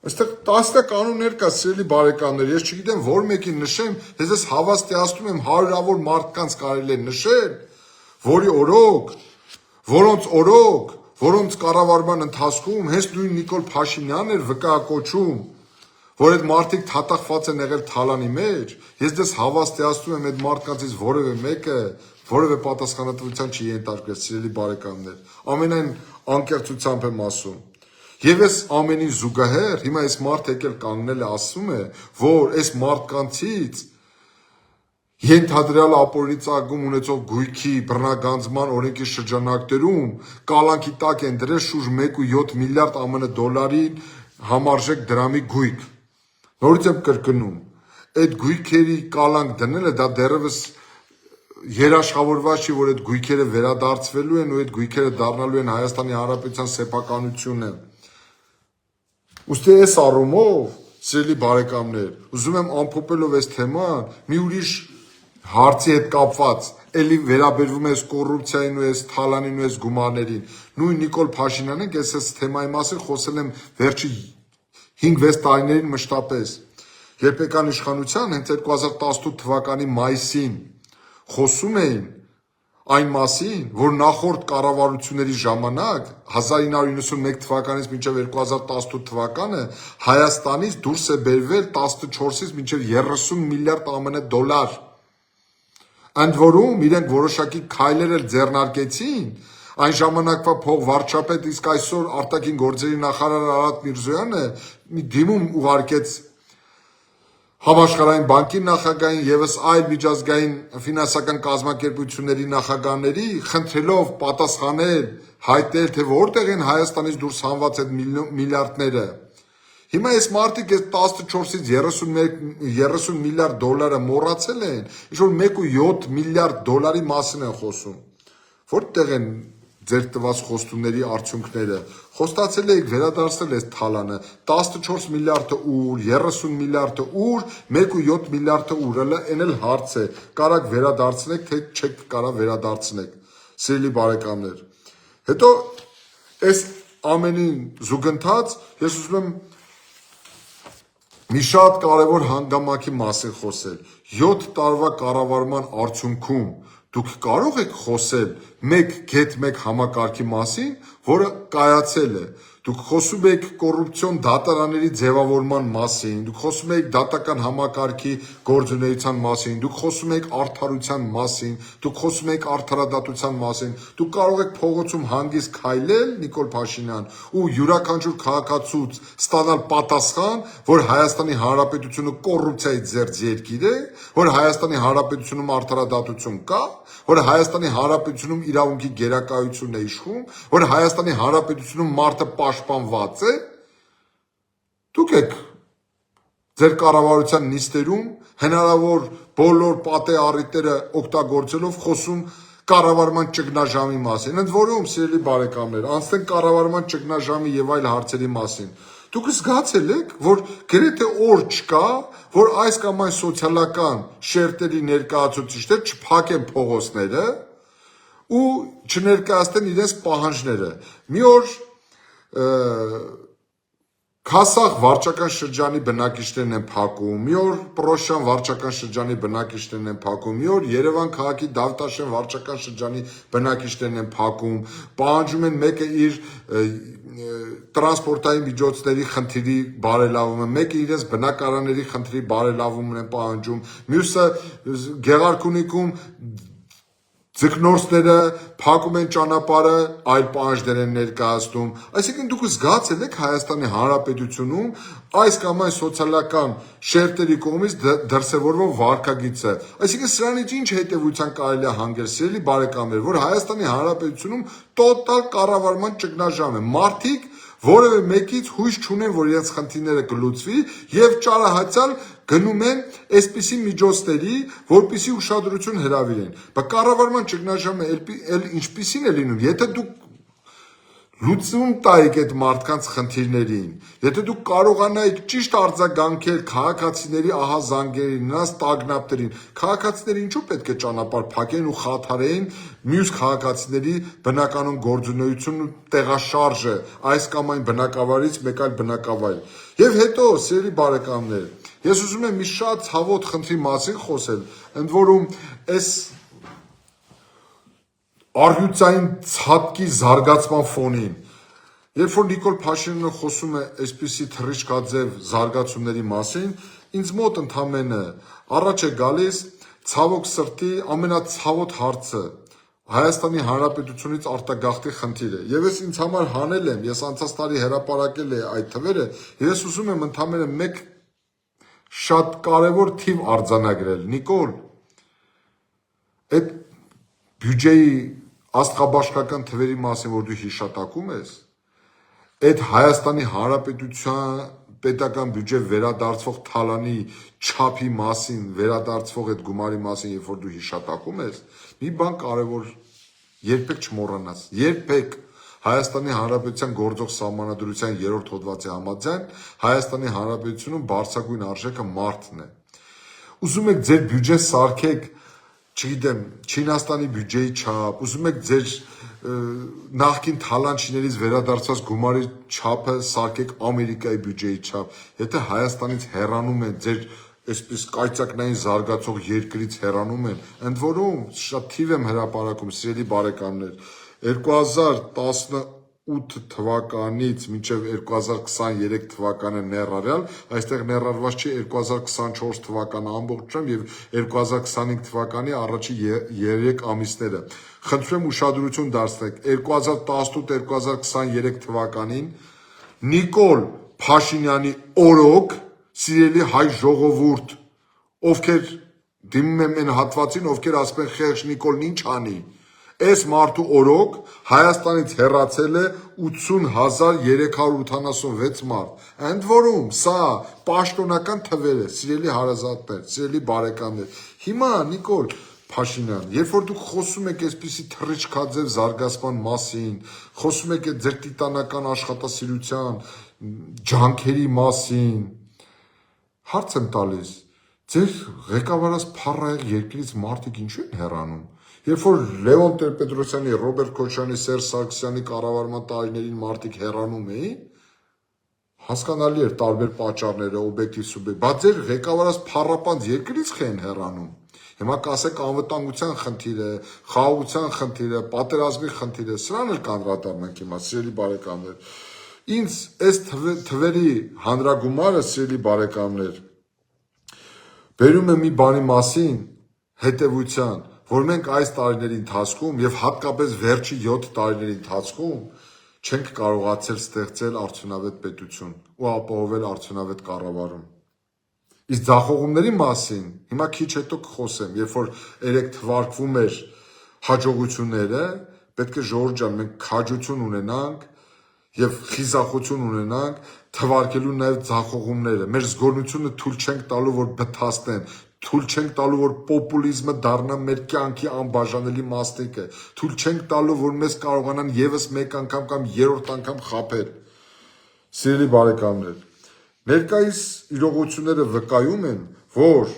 Այստեղ տասնյակ կանոններ կա, սիրելի բարեկամներ, ես չգիտեմ որ մեկին նշեմ, ես ես հավաստիացնում եմ հարյուրավոր մարդկանց կարելի է նշել, որոնց կառավարման ընթացքում հենց նույն Նիկոլ Փաշինյանն էր վկայակոչում, որ այդ մարդիկ թաթախված են եղել թալանի մեջ, ես դες հավաստիացնում եմ այդ մարդկանցից որևէ մեկը որևէ պատասխանատվության չի ենթարկվել, սիրելի բարեկամներ, ամենայն անկեղծությամբ եմ ասում։ Եվ այս ամենին զուգահեռ հիմա այս մարդ եկել կանգնել է ասում է, որ այս մարդկանցից ենթադրյալ ապօրինի ծագում ունեցող գույքի բռնագանձման օրենքի շրջանակներում կալանքի տակ են դրել շուրջ 1.7 միլիարդ ԱՄՆ դոլարի համարժեք դրամի գույք։ Նորից եմ կրկնում, այդ գույքերի կալանք դնելը դա դեռևս երաշխավորված չի, որ այդ գույքերը վերադարձվելու են ու այդ գույքերը դառնալու են Հայաստանի Հանրապետության սեփականությունը։ Ուստի այս առումով, սիրելի բարեկամներ, ուզում եմ ամփոփելով այս թեման, մի ուրիշ հարցի հետ կապված, էլի վերաբերվում է այս կոռուպցիային ու այս թալանին ու այս գումարներին։ Նույն Նիկոլ Փաշինյանն է, ես այս թեմայի մասին խոսել եմ վերջի 5-6 տարիներին մշտապես։ Երբ եկան իշխանության, հենց 2018 թվականի մայիսին խոսում էին այն մասին, որ նախորդ կառավարությունների ժամանակ 1991 թվականից մինչև 2018 թվականը Հայաստանից դուրս է բերվել 14-ից մինչև 30 միլիարդ ԱՄՆ դոլար։ Ընդ որում իրենք որոշակի քայլեր էլ ձեռնարկեցին, այն ժամանակվա փոխվարչապետ, իսկ այսօր արտաքին գործերի նախարար Արարատ Միրզոյանը մի դիմում ուղարկեց Համաշխարհային բանկի նախագահին եւս այլ միջազգային ֆինանսական կազմակերպությունների նախագահների, խնդրելով պատասխանել, հայտնել, թե որտեղ են Հայաստանից դուրս հանված այդ միլիարդները։ Հիմա այս մարդիկ այս 14-ից 30 միլիարդ դոլարը մոռացել են, ինչ որ 1.7 միլիարդ դոլարի մասին են խոսում։ Որտեղ են ձեր տված խոստումների արդյունքները։ Խոստացել եք վերադարձնել այս թալանը, 14 միլիարդը ուր, 30 միլիարդը ուր, 1.7 միլիարդը ուր, այն էլ հարց է, կարաք վերադարձնեք, թե չեք կարա վերադարձնեք, սիրելի բարեկամներ։ Հետո այս ամենին զուգընթաց ես ուզում եմ մի շատ կարևոր հանգամանքի մասին խոսել։ 7 տարվա կառավարման արդյունքում դուք կարող եք խոսել մեկ համակարգի մասին, որը կայացել է։ Դուք խոսում եք կոռուպցիոն դատարանների ձևավորման մասին, դուք խոսում եք դատական համակարգի գործունեության մասին, դուք խոսում եք արդարության մասին, դուք խոսում եք արդարադատության մասին, դուք կարող եք փողոցում հանգիստ քայլել, Նիկոլ Փաշինյան, ու յուրաքանչյուր քաղաքացուց ստանալ պատասխան, որ Հայաստանի Հանրապետությունը կոռուպցիայի ձեռք երկիր է, որ Հայաստանի Հանրապետությունում արդարադատություն կա, որ Հայաստանի Հանրապետությունում իրավունքի գերակայությունն է իշխում, որ Հայաստանի Հանրապետությունում մարդը պաշտպանված է, դուք եք ձեր կառավարության նիստերում հնարավոր բոլոր պատե առիթները օգտագործելով խոսում կառավարման ճգնաժամի մասին։ Ընդ որում, սիրելի բարեկամներ, անցնենք կառավարման ճգնաժամի եւ այլ հարցերի մասին։ Դուք զգացել եք, որ գրեթե օր չկա, որ այս կամ այն սոցիալական շերտերի ներկայացուցիչներ չփակեն փողոցները ու չներկայացնեն իրենց պահանջները։ Մի օր Քասախ վարչական շրջանի բնակիչներն են փակում, մի օր Պրոշյան վարչական շրջանի բնակիչներն են փակում, մի օր Երևան քաղաքի Դավթաշեն վարչական շրջանի բնակիչներն են փակում, պահանջում են մեկը իր տրանսպորտային միջոցների խնդիրի բարելավումը, մեկը իրենց բնակարանների խնդրի բարելավումն են պահանջում, մյուսը Գեղարքունիքում Ձկնորսները փակում են ճանապարհը, այլ պահանջներ են ներկայացնում։ Այսինքն դուք զգացել եք Հայաստանի Հանրապետությունում այս կամ այն սոցիալական շերտերի կողմից դրսևորվող վարքագիծը։ Այսինքն սրանից ինչ հետևության կարելի է հանգել, սիրելի բարեկամներ, որ Հայաստանի Հանրապետությունում տոտալ կառավարման ճգնաժամ է։ Մարդիկ որևէ մեկից հույս չունեն, որ իրենց խնդիրները կլուծվի եւ ճարահացյալ գնում են այսպիսի միջոցների, որպիսի ուշադրություն հրավիրեն։ Բայց կառավարման ճգնաժամը էլ ինչպիսին է լինում, եթե դուք լուծում տայիք այդ մարդկանց խնդիրներին, եթե դուք կարողանայիք ճիշտ արձագանքել քաղաքացիների ահազանգերին, նրանց տագնապներին, քաղաքացիները ինչու պետք է ճանապարհ փակեն ու խաթարեին մյուս քաղաքացիների բնականon գործունեությունն ու տեղաշարժը այս կամ այն բնակավայրից մեկ այլ բնակավայր։ Եվ հետո, սիրելի բարեկամներ, ես ուզում եմ մի շատ ցավոտ խնդրի մասին խոսել, ընդ որում այս արյուծային ցատկի զարգացման ֆոնին, երբ որ Նիկոլ Փաշինյանը խոսում է այսպիսի թռիչքաձև զարգացումների մասին, ինձ մոտ ընդամենը առաջ է գալիս ցավոք սրտի ամենացավոտ հարցը Հայաստանի Հանրապետությունից արտագաղթի խնդիրը։ Եվ ես ինձ համար հանել եմ, ես անցած տարի հրապարակել եմ այդ թվերը, եւ ես ուզում եմ ընդամենը մեկ շատ կարևոր թիվ արձանագրել։ Նիկոլ, այդ բյուջեի աստղաբաշխական թվերի մասին, որ դու հիշատակում ես, այդ Հայաստանի Հանրապետության պետական բյուջե վերադարձվող թալանի չափի մասին, վերադարձվող այդ գումարի մասին, երբ որ դու հիշատակում ես, մի բան կարևոր երբեք չմոռանաս, երբեք Հայաստանի Հանրապետության գործող սահմանադրության 3-րդ հոդվածի համաձայն Հայաստանի Հանրապետությունում բարձրագույն արժեքը մարդն է։ Ուզում եք ձեր բյուջե սարքեք, չգիտեմ, Չինաստանի բյուջեի չափ, ուզում եք ձեր նախկին թալանչիներից վերադարձած գումարի չափը սարքեք Ամերիկայի բյուջեի չափ, եթե Հայաստանից հեռանում են ձեր այսպես կայծակնային զարգացող երկրից հեռանում են, ընդ որում շատ թիվ եմ հրապարակում, սիրելի բարեկամներ, 2018 թվականից մինչև 2023 թվականը ներառյալ, այստեղ ներառված չի 2024 թվականը ամբողջությամբ եւ 2025 թվականի առաջի 3 ամիսները։ Խնդրում եմ ուշադրություն դարձնեք 2018-2023 թվականին Նիկոլ Փաշինյանի օրոք, սիրելի հայ ժողովուրդ, ովքեր դիմում են այն հատվածին, ովքեր ասում են խեղճ Նիկոլն ինչ անի, այս մարդու օրոք Հայաստանից հեռացել է 80,386 մարդ, ընդ որում սա պաշտոնական թվեր է, սիրելի հարազատներ, սիրելի բարեկամներ։ Հիմա Նիկոլ Փաշինյան, երբ որ դուք խոսում եք այսպիսի թռիչքաձև զարգացման մասին, խոսում եք այդ ձեր տիտանական աշխատասիրության ջանքերի մասին, հարց եմ տալիս, ձեր ղեկավարած փառահեղ երկրից մարդիկ ինչու են հեռանում։ Երբ որ Լևոն Տեր-Պետրոսյանի, Ռոբերտ Քոչարյանի, Սերժ Սարգսյանի կառավարման տարիներին մարդիկ հեռանում էին, հասկանալի էր տարբեր պատճառները, օբյեկտիվ, սուբյեկտիվ, բայց ձեր ղեկավարած փառապանծ երկրից են հեռանում։ Հիմա կասեք անվտանգության խնդիրը, խաղաղության խնդիրը, պատերազմի խնդիրը, սրան էլ կանդրադառնանք հիմա, սիրելի բարեկամներ։ Ինձ այս թվերի հանրագումարը, սիրելի բարեկամներ, բերում է մի բանի մասին, հետևության, որ մենք այս տարիների ընթացքում եւ հատկապես վերջի 7 տարիների ընթացքում չենք կարողացել ստեղծել արդյունավետ պետություն ու ապահովել արդյունավետ կառավարում։ Իսկ ձախողումների մասին հիմա քիչ հետո կխոսեմ, երբ որ 3 թվարկվում էր հաջողությունները, պետք է ժողովուրդ ջան, մենք քաջություն ունենանք եւ խիզախություն ունենանք թվարկելու նաեւ ձախողումները։ Մեր զգոնությունը թույլ չենք տալու, որ բթացնեն, թույլ չենք տալու, որ պոպուլիզմը դառնա մեր կյանքի անբաժանելի մասնիկը, թույլ չենք տալու, որ մեզ կարողանան եւս մեկ անգամ կամ երրորդ անգամ խաբել։ Սիրելի բարեկամներ, ներկայիս իրողությունները վկայում են, որ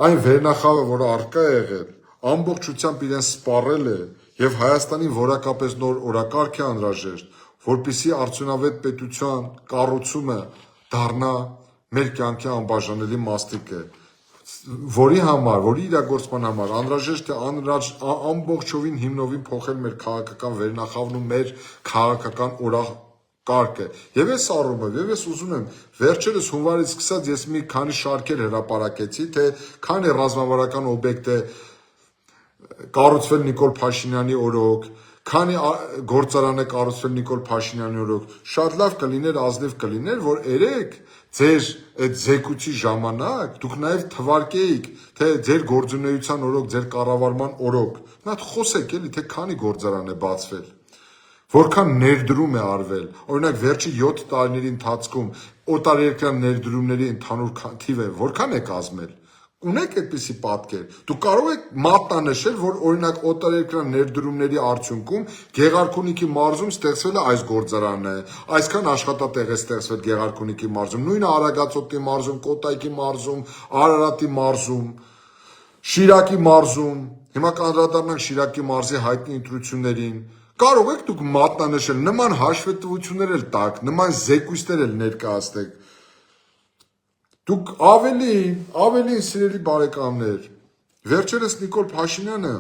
այն վերնախավը, որ առկա է եղել, ամբողջությամբ իրեն սպառել է եւ Հայաստանի որակապես նոր օրակարգ է անհրաժեշտ, որպիսի արդյունավետ պետության կառուցումը դառնա մեր կյանքի անբաժանելի մասնիկը, որի համար, որի իրագործման համար անհրաժեշտ է ամբողջովին հիմնովին փոխել մեր քաղաքական վերնախավն ու մեր քաղաքական օրակարգը։ Եվ այս առումով, եւ ես ուզում եմ վերջերս հունվարից սկսած ես մի քանի շարքեր հրապարակեցի, թե քանի ռազմավարական օբյեկտ է կառուցվել Նիկոլ Փաշինյանի օրոք, քանի գործարան է կառուցվել Նիկոլ Փաշինյանի օրոք, շատ լավ կլիներ, ազնիվ կլիներ, որ երեք ձեր այդ զեկույցի ժամանակ դուք նաև թվարկեիք, թե ձեր գործունեության օրոք, ձեր կառավարման օրոք, մի հատ խոսեք էլի, թե քանի գործարան է բացվել, որքան ներդրում է արվել, օրինակ վերջի 7 տարիների ընթացքում օտարերկրյա ներդրումների ընդհանուր թիվը որքան է կազմել, ունեք այդպիսի պատկեր, դուք կարող եք մատնանշել, որ օրինակ օտարերկրյա ներդրումների արդյունքում Գեղարքունիքի մարզում ստեղծվել է այս գործարանը, այսքան աշխատատեղ է ստեղծվել Գեղարքունիքի մարզում, նույնը Արագածոտնի մարզում, Կոտայքի մարզում, Արարատի մարզում, Շիրակի մարզում, հիմա կանդրադառնանք Շիրակի մարզի հայտնի ընտրություններին, կարող եք դուք մատնանշել, նման հաշվետվություններ էլ տաք, նման զեկույցներ էլ ներկայացնեք, դուք ավելի սիրելի բարեկամներ, վերջերս Նիկոլ Փաշինյանը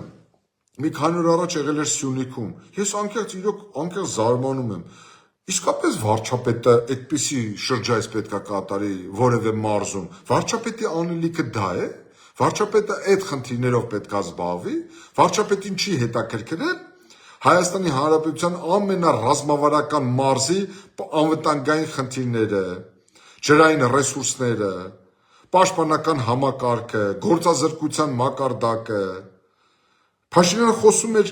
մի քանի օր առաջ եղել էր Սյունիքում, ես անկեղծ զարմանում եմ, իսկապես վարչապետը այդպիսի շրջայց պետք է կատարի որևէ մարզում, վարչապետի անելիքը դա է, վարչապետը այդ խնդիրներով պետք է զբաղվի, վարչապետին չի հետաքրքրել Հայաստանի Հանրապետության ամենառազմավարական մարզի անվտանգային խնդիրները, ջրային ռեսուրսները, պաշտպանական համակարգը, գործազրկության մակարդակը, Փաշինյանը խոսում էր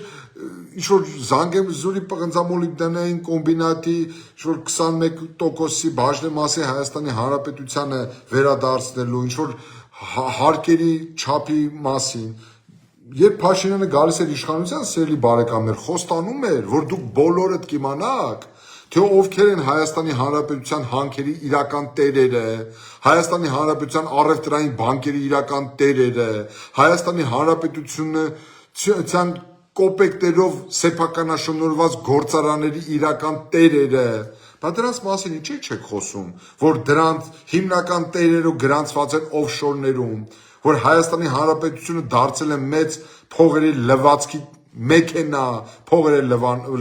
ինչ-որ Զանգեզուրի պղնձամոլիբդենային կոմբինատի ինչ-որ 21%-ի բաժնեմասի Հայաստանի Հանրապետությանը վերադարձնելու, ինչ-որ հարկերի չափի մասին, երբ Փաշինյանը գալիս էր իշխանության, սիրելի բարեկամներ, խոստանում էր, որ դուք բոլորդ կիմանաք, թե ովքեր են Հայաստանի Հանրապետության հանքերի իրական տերերը, Հայաստանի Հանրապետության առևտրային բանկերի իրական տերերը, Հայաստանի Հանրապետության կոպեկտերով սեփականաշնորհված գործարանների իրական տերերը, բայց դրանց մասին ինչի չեք խոսում, որ դրանց հիմնական տերերը գրանցված են օֆշորներում, որ Հայաստանի Հանրապետությունը դարձել է մեծ փողերի լվացքի մեքենա, փողեր է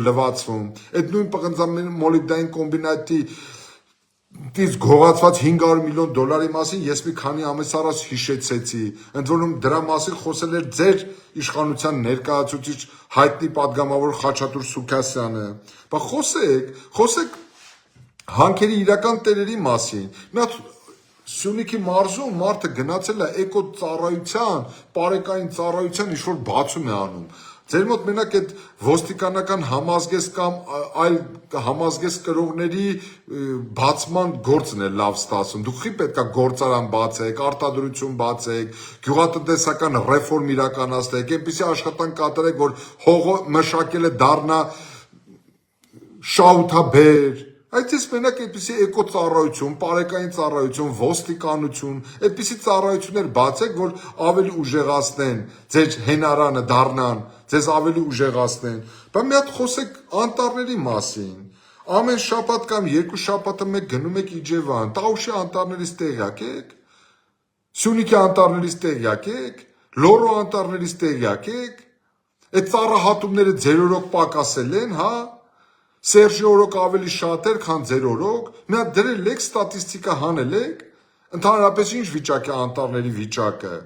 լվացվում, այդ նույն պղնձամոլիբդենային կոմբինատի դից գողացված 500 միլիոն դոլարի մասին ես մի քանի ամիս առաջ հիշեցեցի, ընդ որում դրա մասին խոսել էր ձեր իշխանության ներկայացուցիչ հայտնի падգամավոր Խաչատուր Սուքասյանը, բայց խոսեք հանքերի իրական տերերի մասին, մի հատ Սյունիքի մարզում մարդը գնացել է էկո ծառայության, պարեկային ծառայության ինչ-որ բացում է անում, ձեր մոտ մենակ այդ ոստիկանական համազգեստ կամ այլ համազգեստ կրողների բացման գործն է լավ ստացում, դուք խի պետք է գործարան բացեք, արտադրություն բացեք, գյուղատնտեսական ռեֆորմ իրականացնեք, այնպիսի աշխատանք կատարեք, որ հողը մշակելը դառնա շահութաբեր, այդ ես մենակ այդպիսի էկո ծառայություն, պարեկային ծառայություն, ոստիկանություն, այդպիսի ծառայություններ բացեք, որ ավելի ուժեղացնեն, ձեր հենարանը դառնան, ձեզ ավելի ուժեղացնեն, բայց մի հատ խոսեք անտառների մասին, ամեն շաբաթ կամ երկու շաբաթը մեկ գնում եք Իջևան, Տաուշի անտառներից տեղյակ եք, Սյունիքի անտառներից տեղյակ եք, Լոռու անտառներից տեղյակ եք, այդ ծառահատումները ձեր օրոք պակասել են, հա, Սերժի օրոք ավելի շատ էր, քան ձեր օրոք, մի հատ դրել եք, ստատիստիկա հանել եք, ընդհանրապես ինչ վիճակ է անտառների վիճակը,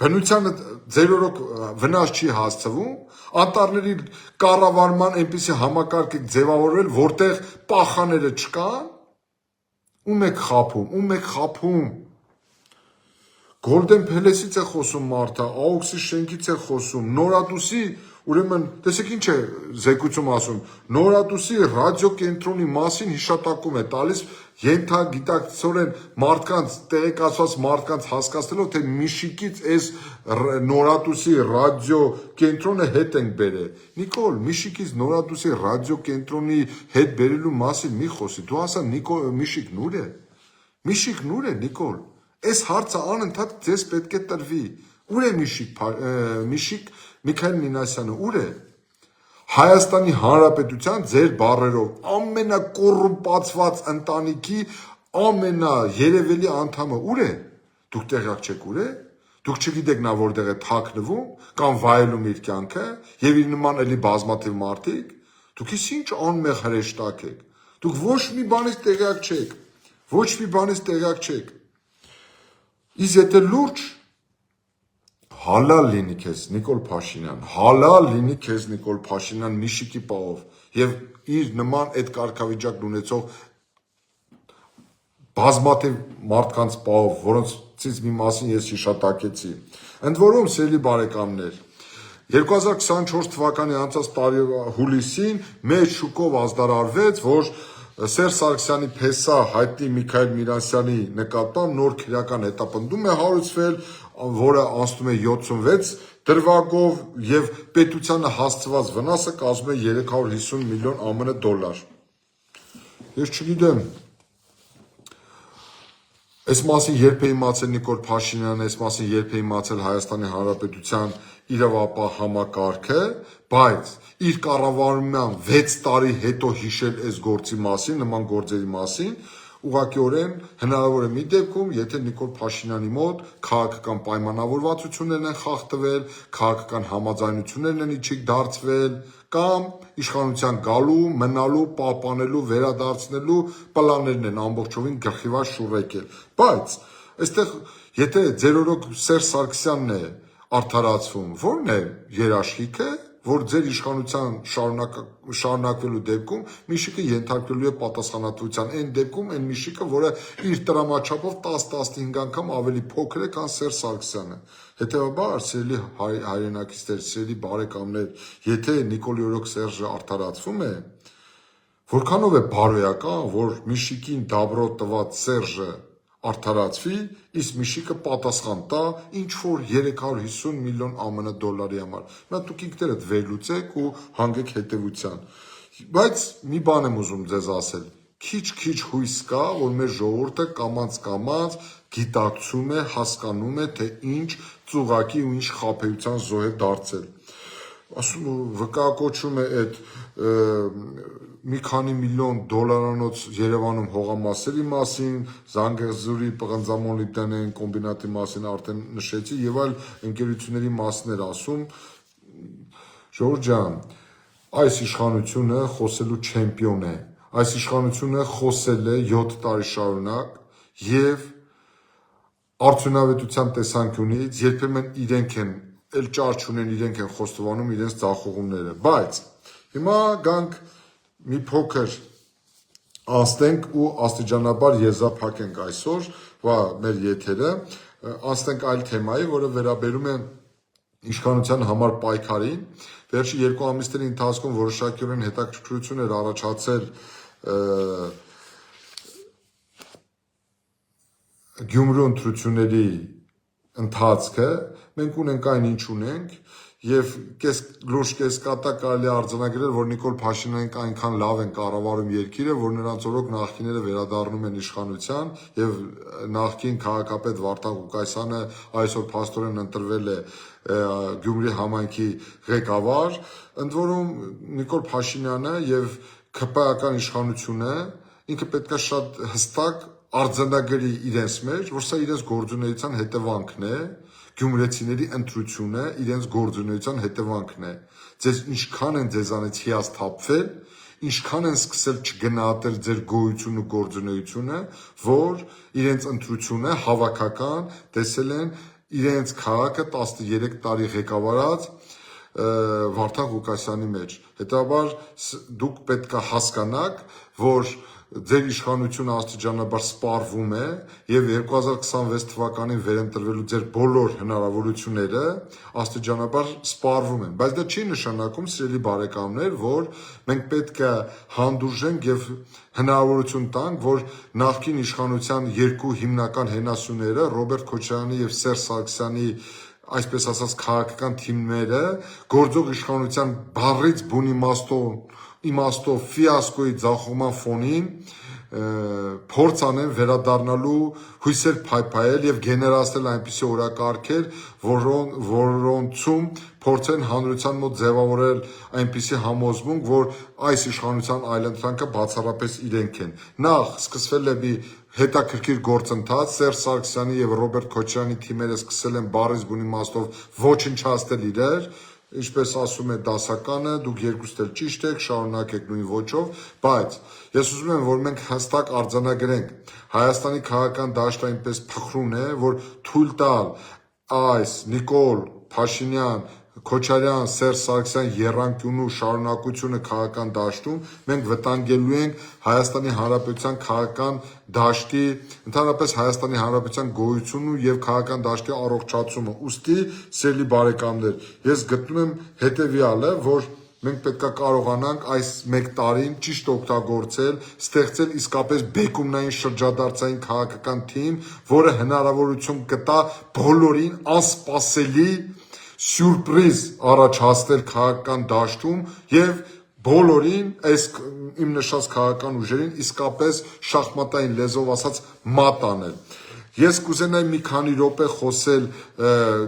բնությանը ձեր օրոք վնաս չի հասցվում, անտառների կառավարման այնպիսի համակարգ եք ձևավորել, որտեղ պախաները չկան, ում եք խաբում, Գոլդեն Փելեսից է խոսում մարդը, AUX-ի շենքից է խոսում, Նորադուսի, ուրեմն, տեսեք ինչ է զեկույցում ասում, Նորադուսի ռադիոկենտրոնի մասին հիշատակում է տալիս ենթագիտակցորեն մարդկանց, տեղեկացված մարդկանց հասկացնելով, թե Միշիկից այս Նորադուսի ռադիոկենտրոնը հետ ենք բերել։ Նիկոլ, Միշիկից Նորադուսի ռադիոկենտրոնի հետ բերելու մասին մի խոսի, դու ասա Միշիկն ուր է։ Միշիկն ուր է, Նիկոլ։ Այս հարցը անընդհատ ձեզ պետք է տրվի։ Ուր է Միշիկ Միքայել Մինասյանը, ուր է։ Հայաստանի Հանրապետության ձեր բառերով ամենակոռումպացված ընտանիքի ամենաերևելի անդամը ուր է։ Դուք տեղյակ չեք ուր է։ Դուք չգիտեք նա որտեղ է թաքնվում կամ վայելում իր կյանքը եւ իր նման էլի բազմաթիվ մարդիկ։ Դուք ինչ անմեղ հրեշտակ եք։ Դուք ոչ մի բանից տեղյակ չեք։ Ոչ մի բանից տեղյակ չեք։ Իսկ եթե լուրջ հալալ լինի քեզ Նիկոլ Փաշինյան, հալալ լինի քեզ Նիկոլ Փաշինյան Միշիկի պահով եւ իր նման այդ կարգավիճակն ունեցող բազմաթիվ մարդկանց պահով, որոնցից մի մասին ես հիշատակեցի։ Ընդ որում, սիրելի բարեկամներ, 2024 թվականի անցած տարի հուլիսին մեր շուկով ազդարարվեց, որ Սերժ Սարգսյանի փեսա հայտնի Միքայել Միրասյանի նկատմամբ նոր քրեական հետապնդում է հարուցվել, որը անցնում է 76 դրվագով եւ պետությանը հասցված վնասը կազմում է 350 միլիոն ԱՄՆ դոլար։ Ես չգիտեմ, այս մասին երբ է իմացել Նիկոլ Փաշինյանը, այս մասին երբ է իմացել Հայաստանի Հանրապետության իրավապահ համակարգը, բայց իր կառավարման 6 տարի հետո հիշել այս գործի մասին, նման գործերի մասին, ուղղակիորեն հնարավոր է մի դեպքում, եթե Նիկոլ Փաշինյանի մոտ քաղաքական պայմանավորվածություններն են խախտվել, քաղաքական համաձայնություններն են իջիկ դարձվել, կամ իշխանության գալու, մնալու, պահպանելու, վերադարձնելու պլաններն են ամբողջովին գլխիվար շուռեկել։ Բայց այստեղ եթե ձեր օրոք Սերժ Սարգսյանն է արդարացվում, ո՞րն է երաշխիքը, որ ձեր իշխանության շարունակվելու դեպքում Միշիկը ենթարկվելու է պատասխանատվության, այն դեպքում այն Միշիկը, որը իր տրամաչափով 10-15 անգամ ավելի փոքր է, քան Սերժ Սարգսյանը։ Հետևաբար, սիրելի հայրենակիցներ, սիրելի բարեկամներ, եթե Նիկոլի օրոք Սերժը արդարացվում է, որքանով է բարոյական, որ Միշիկին դաբրո տված Սերժը արդարացվի, իսկ Միշիկը պատասխան տա ինչ որ 350 միլիոն ԱՄՆ դոլարի համար։ Նա դուք ինքներդ վերլուծեք ու հանգեք հետևության։ Բայց մի բան եմ ուզում ձեզ ասել, քիչ հույս կա, որ մեր ժողովուրդը կամաց գիտակցում է, հասկանում է, թե ինչ ծուղակի ու ինչ խաբեության զոհ է դարձել։ Ասում վկայակոչում է այդ մի քանի միլիոն դոլարանոց Երևանում հողամասերի մասին, Զանգեզուրի պղնձամոլիբդենային կոմբինատի մասին արդեն նշեցի եւ այլ ընկերությունների մասներ ասում։ Ժողովուրդ ջան, այս իշխանությունը խոսելու չեմպիոն է։ Այս իշխանությունը խոսել է 7 տարի շարունակ եւ արդյունավետության տեսանկյունից երբեմն իրենք են էլ ճար չունեն, իրենք են խոստովանում իրենց ձախողումները, բայց հիմա գանք մի փոքր անցնենք ու աստիճանաբար եզրափակենք այսօր մեր եթերը, անցնենք այլ թեմայի, որը վերաբերում է իշխանության համար պայքարին։ Վերջի 2 ամիսների ընթացքում որոշակիորեն հետաքրքրություն էր առաջացել Գյումրու ընտրությունների ընթացքը, մենք ունենք այն ինչ ունենք եւ լուրջ կեսկատա կարելի արձանագրել, որ Նիկոլ Փաշինյանն այնքան լավ են կառավարում երկիրը, որ նրանց օրոք նախկինները վերադառնում են իշխանության եւ նախկին քաղաքապետ Վարդան Ղուկասյանը այսօր փաստորեն ընտրվել է Գյումրի համայնքի ղեկավար, ընդ որում Նիկոլ Փաշինյանը եւ ԿՊ-ական իշխանությունը ինքը պետքա շատ հստակ արձանագրի իրենց մեջ, որ սա իրենց գործունեության հետևանքն է, գյումրեցիների ընտրությունը իրենց գործունեության հետևանքն է։ Ձեզ ինչքան են ձեզանից հիասթափվել, ինչքան են սկսել չգնահատել ձեր գոյություն ու գործունեությունը, որ իրենց ընտրությունը հավաքական տեսել են իրենց քաղաքը 13 տարի ղեկավարած Վարդան Ղուկասյանի մեջ։ Հետաբար դուք պետք է հասկանաք, որ ձեր իշխանությունը աստիճանաբար սպառվում է եւ 2026 թվականին վերընտրվելու ձեր բոլոր հնարավորությունները աստիճանաբար սպառվում են, բայց դա չի նշանակում, սիրելի բարեկամներ, որ մենք պետք է հանդուրժենք եւ հնարավորություն տանք, որ նախկին իշխանության երկու հիմնական հենասյուները Ռոբերտ Քոչարյանի եւ Սերժ Սարգսյանի այսպես ասած քաղաքական թիմները գործող իշխանության բառից բուն իմաստով ֆիասկոյի ձախողման ֆոնին փորձ անեն վերադառնալու հույսեր փայփայել եւ գեներացնել այնպիսի օրակարգեր, որոնցում փորձեն հանրության մոտ ձևավորել այնպիսի համոզմունք, որ այս իշխանության այլընտրանքը բացառապես իրենք են։ Նախ սկսվել է մի հետաքրքիր գործընթաց, Սերժ Սարգսյանի եւ Ռոբերտ Քոչարյանի թիմերը սկսել են բառից բուն իմաստով ոչնչացնել իրար, ինչպես ասում է դասականը, դուք երկուստ էլ ճիշտ եք, շարունակեք նույն ոճով, բայց ես ուզում եմ, որ մենք հստակ արձանագրենք, Հայաստանի քաղաքական դաշտը այնպես փխրուն է, որ թույլ տալ այս Նիկոլ Փաշինյան, Քոչարյան, Սերժ Սարգսյան եռանկյունու շարունակությունը քաղաքական դաշտում մենք վտանգելու ենք Հայաստանի Հանրապետության քաղաքական դաշտի, ընդհանրապես Հայաստանի Հանրապետության գոյությունն եւ քաղաքական դաշտի առողջացումը։ Ուստի, սիրելի բարեկամներ, ես գտնում եմ հետեւյալը, որ մենք պետք է կարողանանք այս 1 տարին ճիշտ օգտագործել, ստեղծել իսկապես բեկումնային շրջադարձային քաղաքական թիմ, որը հնարավորություն կտա բոլորին անսպասելի սյուրպրիզ առաջացնել քաղաքական դաշտում եւ բոլորին այս իմ նշած քաղաքական ուժերին իսկապես շախմատային լեզվով ասած մատ անել։ Ես կուզենայի մի քանի րոպե խոսել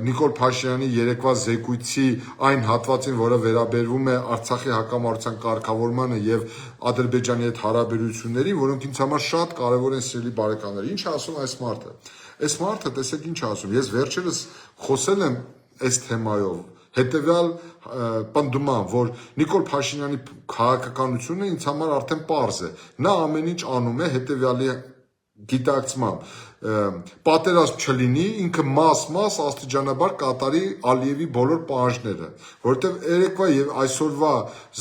Նիկոլ Փաշինյանի երեկվա զեկույցի այն հատվածին, որը վերաբերվում է Արցախի հակամարտության կարգավորմանը եւ Ադրբեջանի հետ հարաբերություններին, որոնք ինձ համար շատ կարեւոր են, սիրելի բարեկամներ։ Ինչ է ասում այս մարդը։ Այս մարդը, տեսեք ինչ է ասում։ Ես վերջերս խոսել եմ այս թեմայով, հետեւյալ պնդման, որ Նիկոլ Փաշինյանի քաղաքականությունը ինձ համար արդեն պարզ է։ Նա ամեն ինչ անում է հետեւյալի գիտակցմամբ, պատերազմ չլինի, ինքը մաս աստիճանաբար կատարի Ալիևի բոլոր պահանջները, որովհետև երեկվա եւ այսօրվա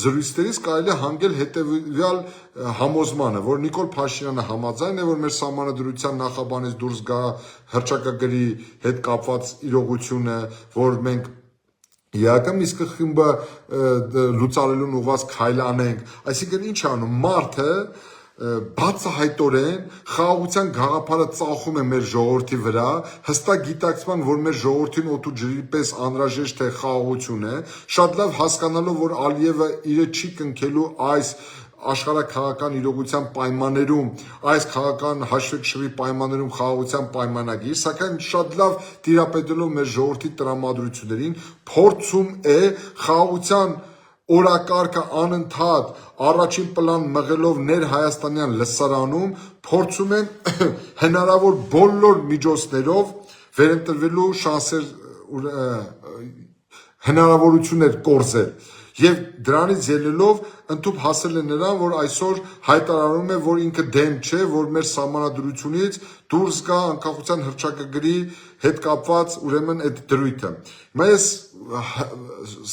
զրույցներից կարելի է հանգել հետեւյալ համոզմանը, որ Նիկոլ Փաշինյանը համաձայն է, որ մեր սահմանադրության նախաբանից դուրս գա հռչակագրի հետ կապված իրողությունը, որ մենք Իական իսկ խմբը լուծարելուն ուղված քայլ անենք, այսինքն ինչ անում մարդը բացահայտորեն խաղաղության գաղափարը ծախում է մեր ժողովրդի վրա, հստակ գիտակցման, որ մեր ժողովրդին օդու ջրի պես անհրաժեշտ է խաղաղություն է, շատ լավ հասկանալով, որ Ալիևը իրը չի կնքելու այս աշխարհաքաղաքական իրողության պայմաններում, այս քաղաքական հաշվեկշռի պայմաններում խաղաղության պայմանագիր, սակայն շատ լավ տիրապետելով մեր ժողովրդի տրամադրություններին, փորձում է խաղաղության օրակարգը անընդհատ առաջին պլան մղելով ներհայաստանյան լսարանում, փորձում են հնարավոր բոլոր միջոցներով վերընտրվելու շանսեր հնարավորություններ կորզել եւ դրանից ելնելով ընդཐུպ հասել է նրան, որ այսօր հայտարարում է, որ ինքը դեմ չէ, որ մեր սահմանադրությունից դուրս գա անկախության հռչակագրի հետ կապված ուրեմն այդ դրույթը։ Հիմա ես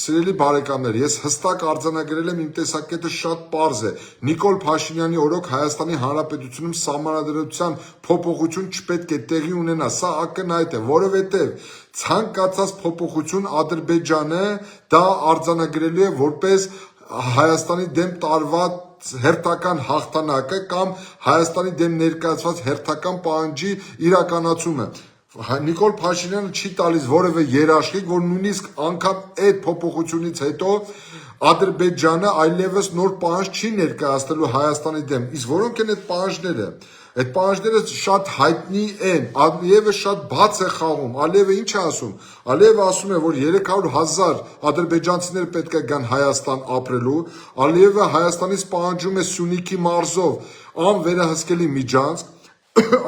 սիրելի բարեկամներ, ես հստակ արձանագրել եմ իմ տեսակետը շատ պարզ է։ Նիկոլ Փաշինյանի օրոք Հայաստանի Հանրապետությունում սահմանադրության փոփոխություն չպետք է տեղի ունենա, սա ակնհայտ է, որովհետև ցանկացած փոփոխություն Ադրբեջանը դա արձանագրելու է որպես Հայաստանի դեմ տարված հերթական հաղթանակը կամ Հայաստանի դեմ ներկայացված հերթական պահանջի իրականացումը։ Նիկոլ Փաշինյանը չի տալիս որևէ երաշխիք, որ նույնիսկ անգամ այդ փոփոխությունից հետո Ադրբեջանը այլևս նոր պահանջ չի ներկայացնելու Հայաստանի դեմ։ Իսկ որոնք են այդ պահանջները։ Այդ պահանջները շատ հայտնի են, Ալիևը շատ բաց է խաղում, Ալիևը ինչ է ասում, Ալիևը ասում է, որ 300,000 ադրբեջանցիներ պետք է գան Հայաստան ապրելու, Ալիևը Հայաստանից պահանջում է Սյունիքի մարզով անվերահսկելի միջանցք,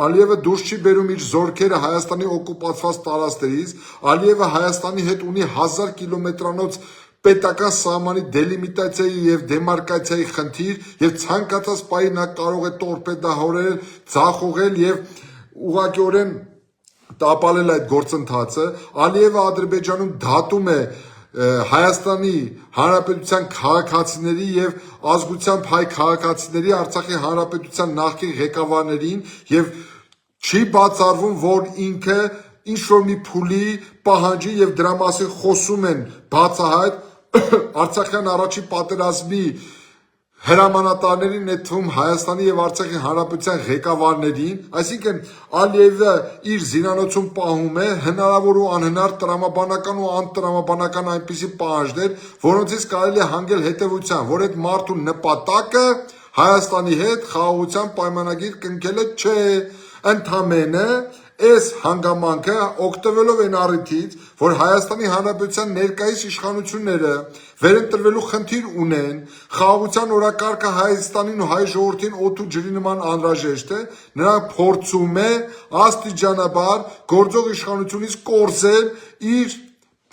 Ալիևը դուրս չի բերում իր զորքերը Հայաստանի օկուպացված տարածքներից, Ալիևը Հայաստանի հետ ունի 1000 կիլոմետրանոց պետական սահմանի դելիմիտացիայի եւ դեմարկացիայի խնդիր եւ ցանկացած պահի նա կարող է տորպեդահորել, ձախողել եւ ուղղակիորեն տապալել այդ գործընթացը։ Ալիևը Ադրբեջանում դատում է Հայաստանի Հանրապետության քաղաքացիների եւ ազգությամբ հայ քաղաքացիների Արցախի Հանրապետության նախկին ղեկավարներին եւ չի բացառվում, որ ինքը ինչ որ մի փուլի պահանջի եւ դրա մասին խոսում են բացահայտ Արցախյան առաջին պատերազմի հրամանատարներին, նետվում Հայաստանի եւ Արցախի Հանրապետության ղեկավարներին, այսինքն Ալիևը իր զինանոցում պահում է հնարավոր ու անհնար տրամաբանական ու անտրամաբանական այնպիսի պահանջներ, որոնցից կարելի է հանգել հետեւության, որ այդ մարդու նպատակը Հայաստանի հետ խաղաղության պայմանագիր կնքելը չէ, ընդամենը այս հանգամանքը օգտվելով այն առիթից, որ Հայաստանի Հանրապետության ներկայիս իշխանությունները վերընտրվելու խնդիր ունեն, խաղաղության օրակարգը Հայաստանին ու հայ ժողովրդին օդու ջրի նման անհրաժեշտ է, նրանք փորձում է աստիճանաբար գործող իշխանությունից կորզել իր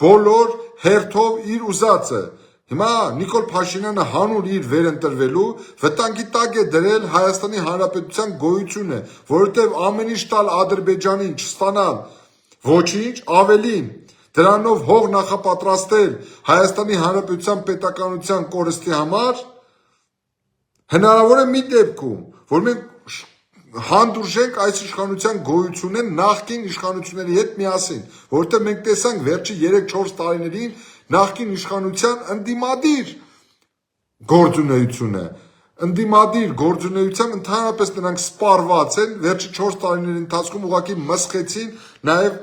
բոլոր հերթով իր ուզածը։ Հիմա Նիկոլ Փաշինյանը հանուն իր վերընտրվելու վտանգի տակ է դրել Հայաստանի Հանրապետության գոյությունը, որովհետև ամեն ինչ տալ Ադրբեջանին չստանալ ոչինչ, ավելին Դրանով հող նախապատրաստել Հայաստանի Հանրապետության պետականության կորստի համար հնարավոր է մի դեպքում, որ մենք հանդուրժենք այս իշխանության գոյությունն նախկին իշխանությունների հետ միասին, որովհետև մենք տեսանք վերջի 3-4 տարիներին նախկին իշխանության ընդդիմադիր գործունեությունը, ընդդիմադիր գործունեության ընդհանրապես նրանք սպառված են, վերջի 4 տարիների ընթացքում ուղղակի մսխեցին նաև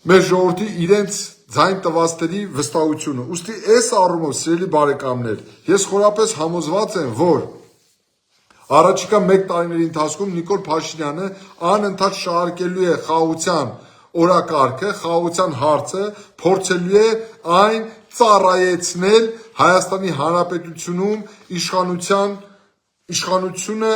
մեր ժողովրդի իրենց ձայն տվածների վստահությունը։ Ուստի այս առումով, սիրելի բարեկամներ, ես խորապես համոզված եմ, որ առաջիկա 1 տարիների ընթացքում Նիկոլ Փաշինյանը անընդհատ շարունակելու է խաղաղության օրակարգը, խաղաղության հարցը, փորձելու է այն ծառայեցնել Հայաստանի Հանրապետությունում իշխանությունը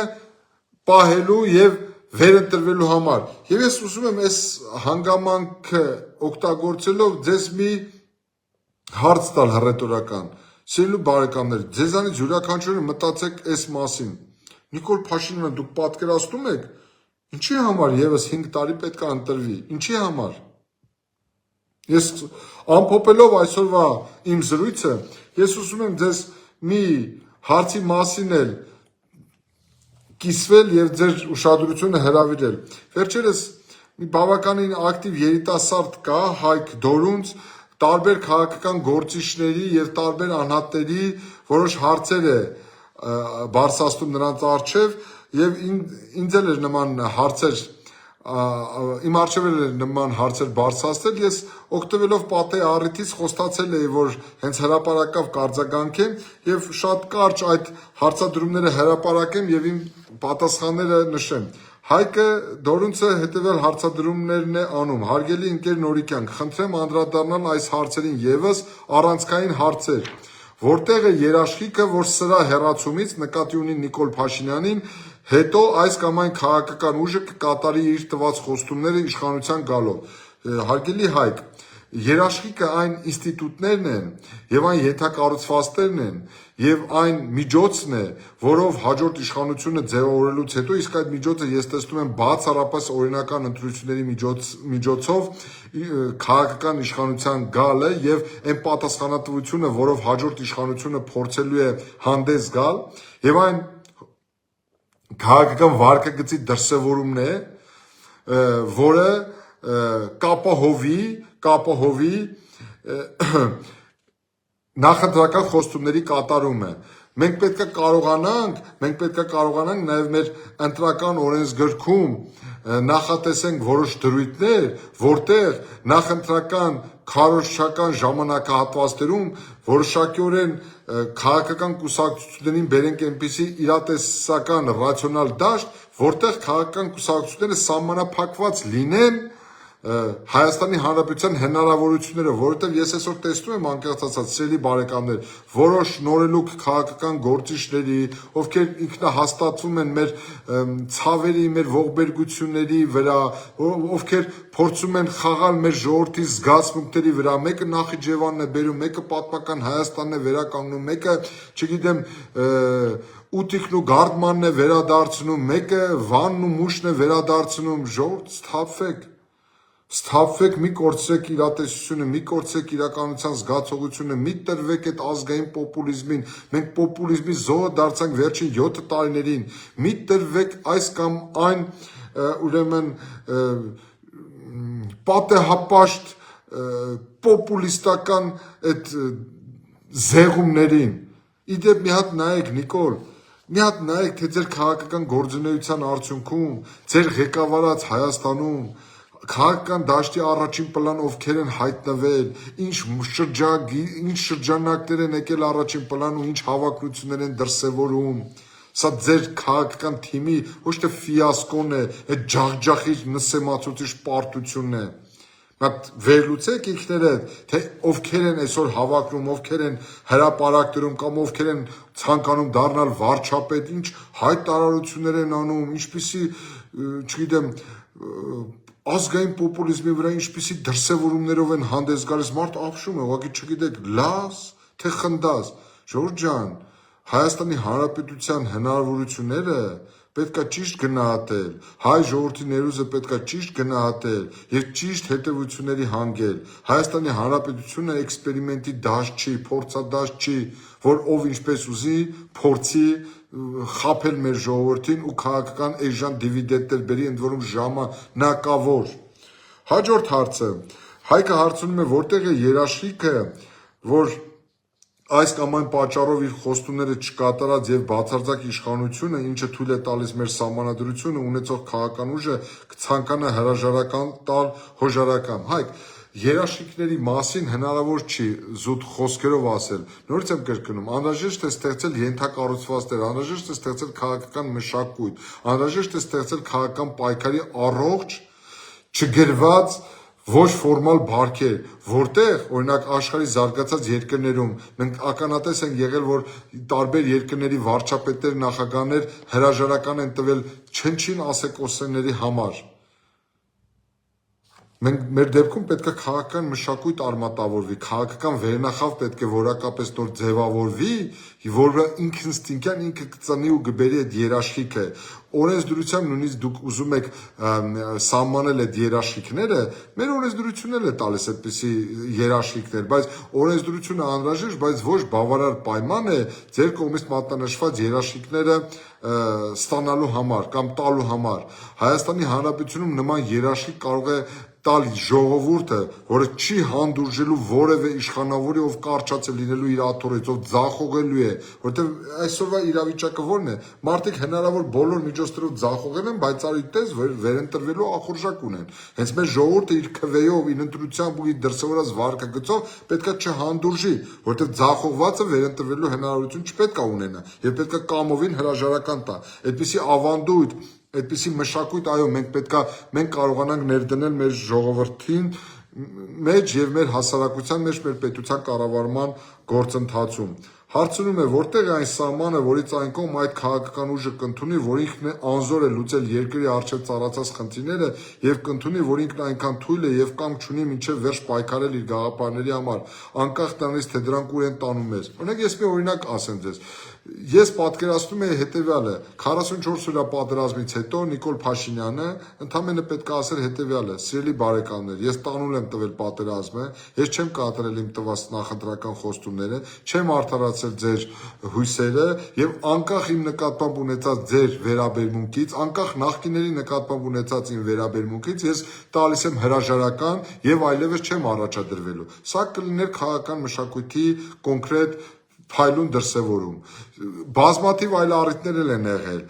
պահելու եւ վերընտրվելու համար։ Եվ ես ուզում եմ այս հանգամանքը օգտագործելով ձեզ մի հարց տալ հռետորական։ Սիրելի բարեկամներ, ձեզանից յուրաքանչյուրը մտածեք այս մասին։ Նիկոլ Փաշինյանը դուք պատկերացնում եք, ինչի համար եւս 5 տարի պետք է ընտրվի, ինչի համար։ Ես ամփոփելով այսօրվա իմ զրույցը, ես ուզում եմ ձեզ մի հարցի մասին էլ կիսվել եւ ձեր ուշադրությունը հրավիրել։ Վերջերս մի բավականին ակտիվ երիտասարդ կա Հայկ Դորունց, տարբեր քաղաքական գործիչների եւ տարբեր անհատների որոշ հարցեր է բարձրացնում նրանց առջև եւ ինձ էլ էր նման հարցեր իմ առջև էլ նման հարցեր բարձրացնել, ես օգտվելով պատեհ առիթից խոստացել էի, որ հենց հրապարակավ կարձագանքեմ եւ շատ կարճ այդ հարցադրումները հրապարակեմ եւ իմ պատասխանները նշեմ։ Հայկը Դորունցը հետեւյալ հարցադրումներն է անում. Հարգելի ընկեր Նորիկյան, խնդրեմ անդրադառնալ այս հարցերին եւս առանցքային հարցեր։ Որտեղ է երաշխիքը, որ սրա հեռացումից նկատի ունի Նիկոլ Փաշինյանին, հետո այս կամ այն քաղաքական ուժը կկատարի իր տված խոստումները իշխանության գալով։ Հարգելի Հայկ, երաշխիքը այն ինստիտուտներն են եւ այն ենթակառուցվածքներն են եւ այն միջոցն է, որով հաջորդ իշխանությունը ձևավորելուց հետո, իսկ այդ միջոցը ես տեսնում եմ բացառապես օրինական ընտրությունների միջոցով քաղաքական իշխանության գալը եւ այն պատասխանատվությունը, որով հաջորդ իշխանությունը փորձելու է հանդես գալ եւ այն քաղաքական վարկագծի դրսևորումն է, որը կապահովի նախընտրական խոստումների կատարումը։ Մենք պետք է կարողանանք նաև մեր ընտրական օրենսգրքում նախատեսենք որոշ դրույթներ, որտեղ նախընտրական քարոզչական ժամանակահատվածներում որոշակիորեն քաղաքական կուսակցություններին բերենք այնպիսի իրատեսական ռացիոնալ դաշտ, որտեղ քաղաքական կուսակցությունները սահմանափակված լինեն Հայաստանի Հանրապետության հնարավորությունները, որովհետև ես այսօր տեսնում եմ անկեղծ ասած, սիրելի բարեկամներ, որոշ նորելուկ քաղաքական գործիչների, ովքեր ինքնահաստատվում են մեր ցավերի, մեր ողբերգությունների վրա, ովքեր փորձում են խաղալ մեր ժողովրդի զգացմունքների վրա, մեկը Նախիջևանն է բերում, մեկը պատմական Հայաստանն է վերականգնում, մեկը, չգիտեմ, ուտիքն ու գարդմանն է վերադարձնում, մեկը Վանն ու Մուշն է վերադարձնում, ժողովուրդ Սթափվեք, մի կորցրեք իրատեսությունը, մի կորցրեք իրականության զգացողությունը, մի տրվեք այդ ազգային պոպուլիզմին, մենք պոպուլիզմի զոհը դարձանք վերջին 7 տարիներին, մի տրվեք այս կամ այն ուրեմն պատեհապաշտ պոպուլիստական այդ զեղումներին։ Իդեպ մի հատ նայեք Նիկոլ, մի հատ նայեք, թե ձեր քաղաքական գործունեության արդյունքում, ձեր ղեկավարած Հայաստանում քաղաքական դաշտի առաջին պլան ովքեր են հայտնվել, ինչ շրջանակներ են եկել առաջին պլան ու ինչ հավակնություններ են դրսևորում։ Սա ձեր քաղաքական թիմի ոչ թե ֆիասկոն է, այդ ջախջախիչ նսեմացուցիչ պարտությունն է։ Մատ վերլուծեք ինքներդ, թե ովքեր են այսօր հավակնում, ովքեր են հրապարակներում կամ ովքեր են ցանկանում դառնալ վարչապետ, ինչ հայտարարություններ են անում, ինչպիսի, չգիտեմ, ազգային պոպուլիզմի վրա ինչպիսի դրսևորումներով են հանդես գալիս, մարդ ապշում է, ուղղակի չգիտեք, լաս թե խնդաս, Ժորժ ջան, Հայաստանի Հանրապետության հնարավորությունները պետքա ճիշտ գնահատել, հայ ժողովրդի ներուժը պետքա ճիշտ գնահատել եւ ճիշտ հետեւությունների հանգել։ Հայաստանի Հանրապետությունը էքսպերիմենտի դաշտ չի, փորձադաշտ չի, որ ով ինչպես ուզի փորձի խաբել մեր ժողովրդին ու քաղաքական էժան դիվիդենտներ բերի, ընդ որում ժամանակավոր։ Հաջորդ հարցը Հայկը հարցնում է որտեղ է երաշխիքը, որ այս կամ այն պատճառով իր խոստումները չկատարած եւ բացարձակ իշխանությունը, ինչը թույլ է տալիս մեր սահմանադրությունը ունեցող քաղաքական ուժը կցանկանա հրաժարական տալ հոժարական։ Հայկ, երաշխիքների մասին հնարավոր չի զուտ խոսքերով ասել։ Նորից եմ կրկնում, անհրաժեշտ է ստեղծել ենթակառուցվածքներ, անհրաժեշտ է ստեղծել քաղաքական մշակույթ, անհրաժեշտ է ստեղծել քաղաքական պայքարի առողջ, չգրված ոչ ֆորմալ բարքեր, որտեղ օրինակ աշխարհի զարգացած երկրներում մենք ականատես ենք եղել, որ տարբեր երկրների վարչապետներ, նախագահներ հրաժարական են տվել չնչին ասեկոսների համար։ Մենք մեր դեպքում պետք է քաղաքական մշակույթ արմատավորվի, քաղաքական վերնախավ պետք է որակապես նոր ձևավորվի, որը ինքնստինքյան ինքը կծնի ու կբերի այդ երաշխիքը։ Օրենսդրությամբ նույնիսկ դուք ուզում եք սահմանել այդ երաշխիքները, մեր օրենսդրությունն է տալիս այդպիսի երաշխիքներ, բայց օրենսդրությունը անհրաժեշտ, բայց ոչ բավարար պայման է ձեր կողմից մատնանշված երաշխիքները ստանալու համար կամ տալու համար։ Հայաստանի Հանրապետությունում նման երաշխիք կարող է տալ ժողովուրդը, որը չի հանդուրժելու որևէ իշխանավորի, ով կարճած է լինելու իր աթոռից, ով ձախողելու է, որտեղ այսօրվա իրավիճակը ո՞րն է։ Մարդիկ հնարավոր բոլոր միջոցներով ձախողել են, բայց արի տես վերընտրվելու ախորժակ ունեն։ Հենց մեր ժողովուրդը իր քվեով, իր ընտրությամբ ու իր դրսևորած վարկագծով պետքա չհանդուրժի, որտեղ ձախողվածը վերընտրվելու հնարավորություն չպետքա ունենա եւ պետքա կամովին հրաժարական տա։ Այդպիսի ավանդույթ, այդպիսի մշակույթ, այո, մենք կարողանանք ներդնել մեր ժողովրդին մեջ եւ մեր հասարակության մեջ, մեր պետության կառավարման գործընթացում։ Հարցնում է, որտեղ է այն սահմանը, որից այն կողմ այդ քաղաքական ուժը կընդունի, որ ինքն է անզոր է լուծել երկրի առջև ծառացած խնդիրները եւ կընդունի, որ ինքն այնքան թույլ է եւ կամք չունի մինչեւ վերջ պայքարել իր գաղափարների համար, անկախ նրանից, թե դրանք ուր են տանում մեզ։ Օրինակ, ես մի օրինակ ասեմ ձեզ։ Ես պատկերացնում եմ հետեւյալը. 44 օրյա պատերազմից հետո Նիկոլ Փաշինյանը ընդամենը պետք է ասել հետեւյալը. սիրելի բարեկամներ, ես տանուլ եմ տվել պատերազմը, ես չեմ կատարել իմ տված նախընտրական խոստումները, չեմ արդարացել ձեր հույսերը եւ անկախ իմ նկատմամբ ունեցած ձեր վերաբերմունքից, անկախ նախկիների նկատմամբ ունեցած իմ վերաբերմունքից, ես տալիս եմ հրաժարական եւ այլևս չեմ առաջադրվելու։ Սա կլիներ քաղաքական մշակույթի կոնկրետ փայլուն դրսևորում։ Բազմաթիվ այլ առիթներ են եղել,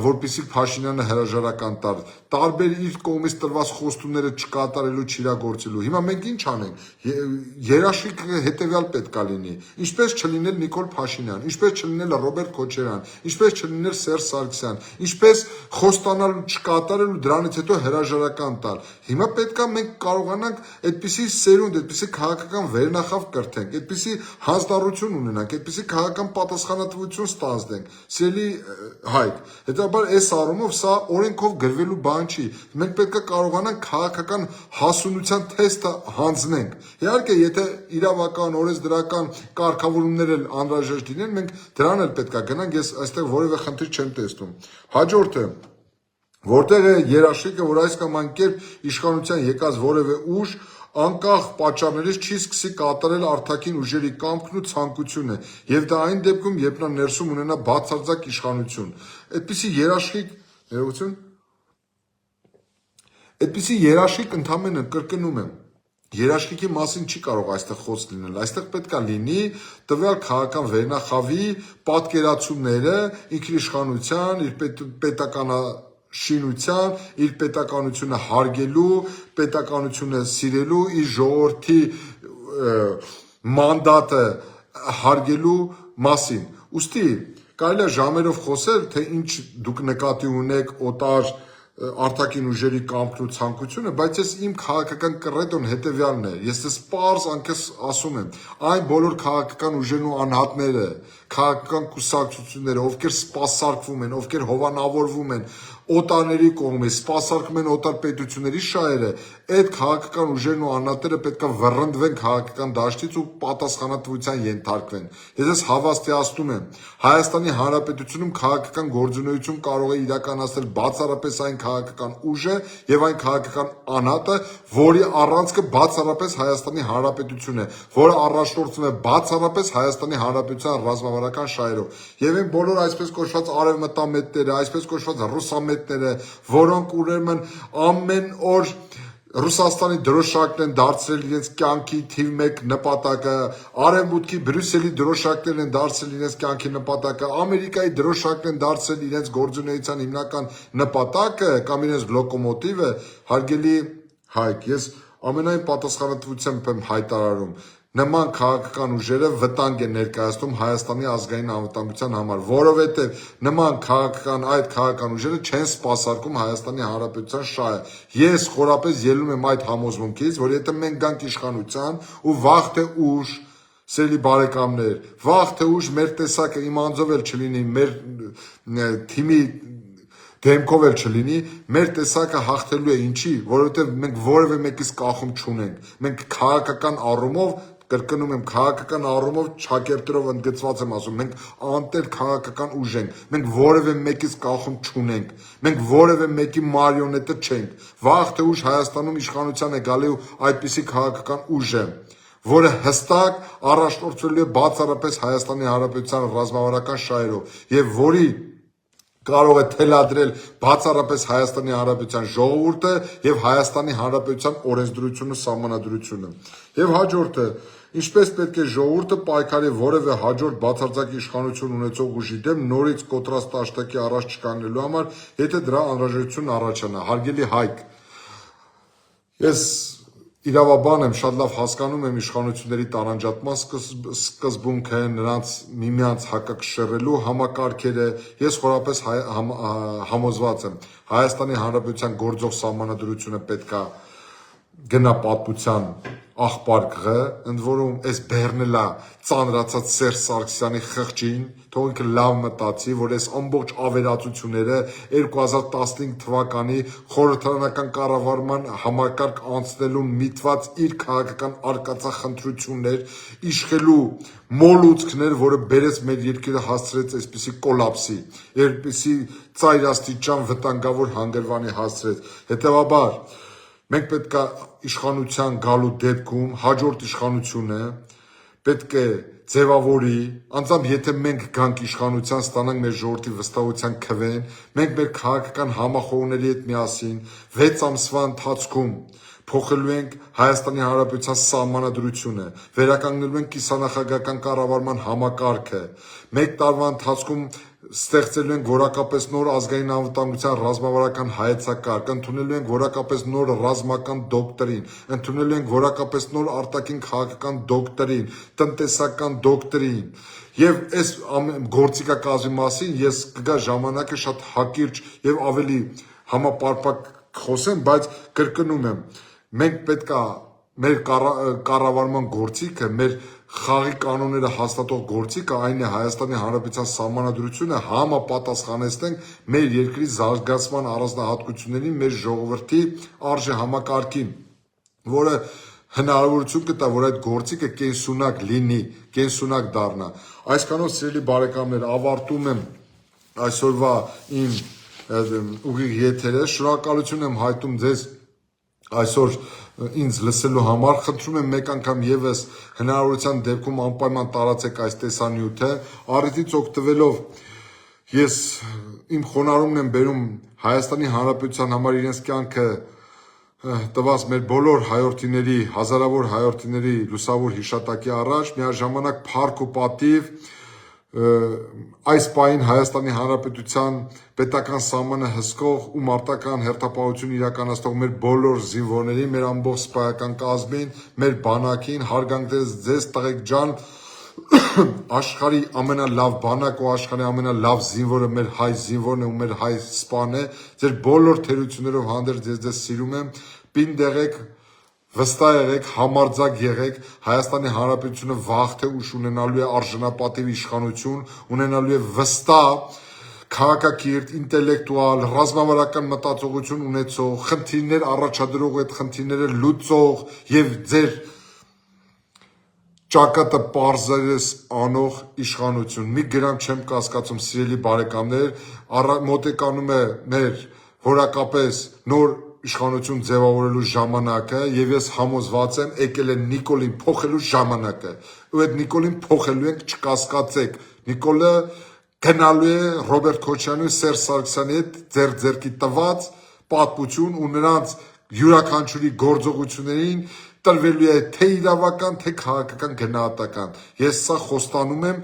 որպեսզի Փաշինյանը հրաժարական տար, տարբեր իր կողմից տրված խոստումները չկատարելու, չիրագործելու։ Հիմա մենք ինչ անենք։ Երաշխիքը հետեւյալ պետք է լինի։ Ինչպես չլինել Նիկոլ Փաշինյան, ինչպես չլինել Ռոբերտ Քոչարյան, ինչպես չլինել Սերժ Սարգսյան, ինչպես խոստանալու չկատարել ու դրանից հետո հրաժարական տալ։ Հիմա պետք է մենք կարողանանք այդպիսի սերունդ, այդպիսի քաղաքական վերնախավ կրթենք, այդպիսի հանձնառություն ունենանք, այդպիսի քաղաքական պատասխանատվություն ստանձնենք։ Սիրելի Հայկ, հետաբար այս առումով սա օրենքով գրվելու բան չի։ Մենք պետք է կարողանանք քաղաքական հասունության թեստը հանձնենք։ Իհարկե, եթե իրավական, օրենսդրական կարգավորումներ են անհրաժեշտ լինեն, մենք դրան էլ պետք է գնանք, ես այստեղ որևէ խնդիր չեմ տեսնում։ Հաջորդը, որտեղ է երաշխիքը, որ այս կամ այն կերպ իշխանության եկած որևէ ուժ անկախ պատճառներից չի սկսի կատարել արտաքին ուժերի կամքն ու ցանկությունը, եւ դա այն դեպքում, երբ նա ներսում ունենա բացարձակ իշխանություն։ Այդպիսի երաշխիք ընդամենը կրկնում եմ, երաշխիքի մասին չի կարող այստեղ խոսք լինել, այստեղ պետք է լինի տվյալ քաղաքական վերնախավի պատկերացումները ինքնիշխանության, իր պետականաշինության, իր պետականությունը հարգելու, պետականությունը սիրելու, իր ժողովրդի մանդատը հարգելու մասին։ Ուստի կարելի է ժամերով խոսել, թե ինչ դուք նկատի ունեք օտար արտաքին ուժերի կամքն ու ցանկությունը, բայց ես իմ քաղաքական կռետոն հետևյալն է, ես ես պարզ անկես ասում եմ, այն բոլոր քաղաքական ուժերն ու անհատները, քաղաքական կուսակցությունները, ովքեր սպասարկվում են, ովքեր հովանավորվում են օտարների կողմից, սպասարկում են օտար պետությունների շահերը, այդ քաղաքական ուժերն ու անհատները պետք է վռնդվեն քաղաքական դաշտից ու պատասխանատվության ենթարկվեն։ Ես հավաստիացնում եմ, Հայաստանի Հանրապետությունում քաղաքական գործունեություն կարող է իրականացնել բացառապես այն քաղաքական ուժը եւ այն քաղաքական անհատը, որի առանցքը բացառապես Հայաստանի Հանրապետությունն է, որը առաջնորդվում է բացառապես Հայաստանի Հանրապետության ռազմավարական շահերով։ Եվ այն բոլոր այսպես կոչված արևմտամետները, այսպես կոչված ռուսամետները, որոնք ուրեմն ամեն օր Ռուսաստանի դրոշակն են դարձրել իրենց կյանքի թիվ 1 նպատակը, Արևմուտքի Բրյուսելի դրոշակներն են դարձրել իրենց կյանքի նպատակը, Ամերիկայի դրոշակն են դարձրել իրենց գործունեության հիմնական նպատակը կամ իրենց լոկոմոտիվը, հարգելի Հայկ, ես ամենայն պատասխանատվությամբ եմ հայտարարում, նման քաղաքական ուժերը վտանգ են ներկայացնում Հայաստանի ազգային անվտանգության համար, որովհետև նման այդ քաղաքական ուժերը չեն սպասարկում Հայաստանի Հանրապետության շահը։ Ես խորապես ելնում եմ այդ համոզմունքից, որ եթե մենք գանք իշխանության ու վաղ թե ուշ, սիրելի բարեկամներ, վաղ թե ուշ մեր տեսակը իմ անձով էլ չլինի, մեր թիմի դեմքով էլ չլինի, մեր տեսակը հաղթելու է ինչի, որովհետև մենք որևէ մեկից կախում չունենք։ Մենք քաղաքական առումով, կրկնում եմ, քաղաքական առումով ճակերտերով ընդգծված եմ ասում, մենք անտեր քաղաքական ուժ ենք, մենք որևէ մեկից կախում չունենք, մենք որևէ մեկի մարիոնետը չենք։ Վաղ թե ուշ Հայաստանում իշխանության է գալու այդպիսի քաղաքական ուժը, որը հստակ առաջնորդվելու է բացառապես Հայաստանի Հանրապետության ռազմավարական շահերով եւ որի կարող է թելադրել բացառապես Հայաստանի Հանրապետության ժողովուրդը եւ Հայաստանի Հանրապետության օրենսդրությունը, սահմանադրությունը։ Եվ հաջորդը, ինչպես պետք է ժողովուրդը պայքարի որևէ հաջորդ բացարձակ իշխանություն ունեցող ուժի դեմ նորից կոտրած տաշտակի առաջ չկանգնելու համար, եթե դրա անհրաժեշտություն առաջանա։ Հարգելի Հայկ, ես իրավաբան եմ, շատ լավ հասկանում եմ իշխանությունների տարանջատման սկզբունքը, նրանց միմյանց հակակշռելու համակարգերը, ես խորապես համոզված եմ, Հայաստանի Հանրապետության գործող սահմանադրությունը պետք է գնա պատմության աղբար կղը, ընդ որում այս բեռնելա ծանրացած Սերժ Սարգսյանի խղճին, թող ինքը լավ մտածի, որ այս ամբողջ ավերածությունները 2015 թվականի խորհրդարանական կառավարման համակարգ անցնելուն միտված իր քաղաքական արկածախնդրություններ, իշխելու մոլուցքներ, որը բերեց մեր երկիրը հասցրեց այսպիսի կոլապսի, այսպիսի ծայրաստիճան վտանգավոր հանգրվանի հասցրեց։ Հետևաբար մենք պետք է իշխանության գալու դեպքում հաջորդ իշխանությունը պետք է ձևավորի, անձամբ եթե մենք գանք իշխանության, ստանանք մեր ժողովրդի վստահության քվեն, մենք մեր քաղաքական համախոհների հետ միասին 6 ամսվա ընթացքում փոխելու ենք Հայաստանի Հանրապետության սահմանադրությունը, վերականգնելու ենք կիսանախագահական կառավարման համակարգը, 1 տարվա ընթացքում ստեղծելու ենք որակապես նոր ազգային անվտանգության ռազմավարական հայեցակարգ, ընդունելու ենք որակապես նոր ռազմական դոկտրին, ընդունելու ենք որակապես նոր արտաքին քաղաքական դոկտրին, տնտեսական դոկտրին։ Եվ այս գործիքակազմի մասին ես կգա ժամանակը շատ հակիրճ եւ ավելի համապարփակ խոսեմ, բայց կրկնում եմ, մենք պետք է մեր կառավարման գործիքը, մեր խաղի կանոնները հաստատող գործիքը, այն է Հայաստանի Հանրապետության սահմանադրությունը համապատասխանեցնենք մեր երկրի զարգացման առանձնահատկություններին, մեր ժողովրդի արժեհամակարգին, որը հնարավորություն կտա, որ այդ գործիքը կենսունակ լինի, կենսունակ դառնա։ Այսքանով, սիրելի բարեկամներ, ավարտում եմ այսօրվա իմ ուղիղ եթերը, շնորհակալություն եմ հայտնում ձեզ այսօր ինձ լսելու համար, խնդրում եմ մեկ անգամ եւս հնարավորության դեպքում անպայման տարածեք այս տեսանյութը, առիթից օգտվելով ես իմ խոնարհումն եմ բերում Հայաստանի Հանրապետության համար իրենց կյանքը տված մեր բոլոր հայրենիների, հազարավոր հայրենիների լուսավոր հիշատակի առաջ, միաժամանակ փառք ու պատիվ այս պահին Հայաստանի Հանրապետության պետական սահմանը հսկող ու մարտական հերթապահություն իրականացնող մեր բոլոր զինվորներին, մեր ամբողջ սպայական կազմին, մեր բանակին, հարգանք ձեզ տղեկ ջան, աշխարհի ամենալավ բանակ ու աշխարհի ամենալավ զինվորը մեր հայ զինվորն է ու մեր հայ սպան է, ձեր բոլոր թերություններով հանդերձ ես ձեզ սիրում եմ, պինդ եղեք, վստահ եղեք, համարձակ եղեք, Հայաստանի Հանրապետությունը վաղ թե ուշ ունենալու է արժանապատիվ իշխանություն, ունենալու է վստահ քաղաքակիրթ, ինտելեկտուալ, ռազմավարական մտածողություն ունեցող, խնդիրներ առաջադրող այդ խնդիրները լուծող եւ ձեր ճակատը պարզերես անող իշխանություն։ Մի գրամ չեմ կասկածում, սիրելի բարեկամներ, մոտեկանում է մեր որակապես նոր իշխանություն ձևավորելու ժամանակը եւ ես համոզված եմ եկել է Նիկոլին փոխելու ժամանակը։ Ու այդ Նիկոլին փոխելու ենք, չկասկածեք։ Նիկոլը գնալու է Ռոբերտ Քոչարյանի ու Սերժ Սարգսյանի հետ ձեռքի տված պատմություն ու նրանց յուրաքանչյուրի գործողություններին տրվելու է թե իրավական, թե քաղաքական գնահատական։ Ես սա խոստանում եմ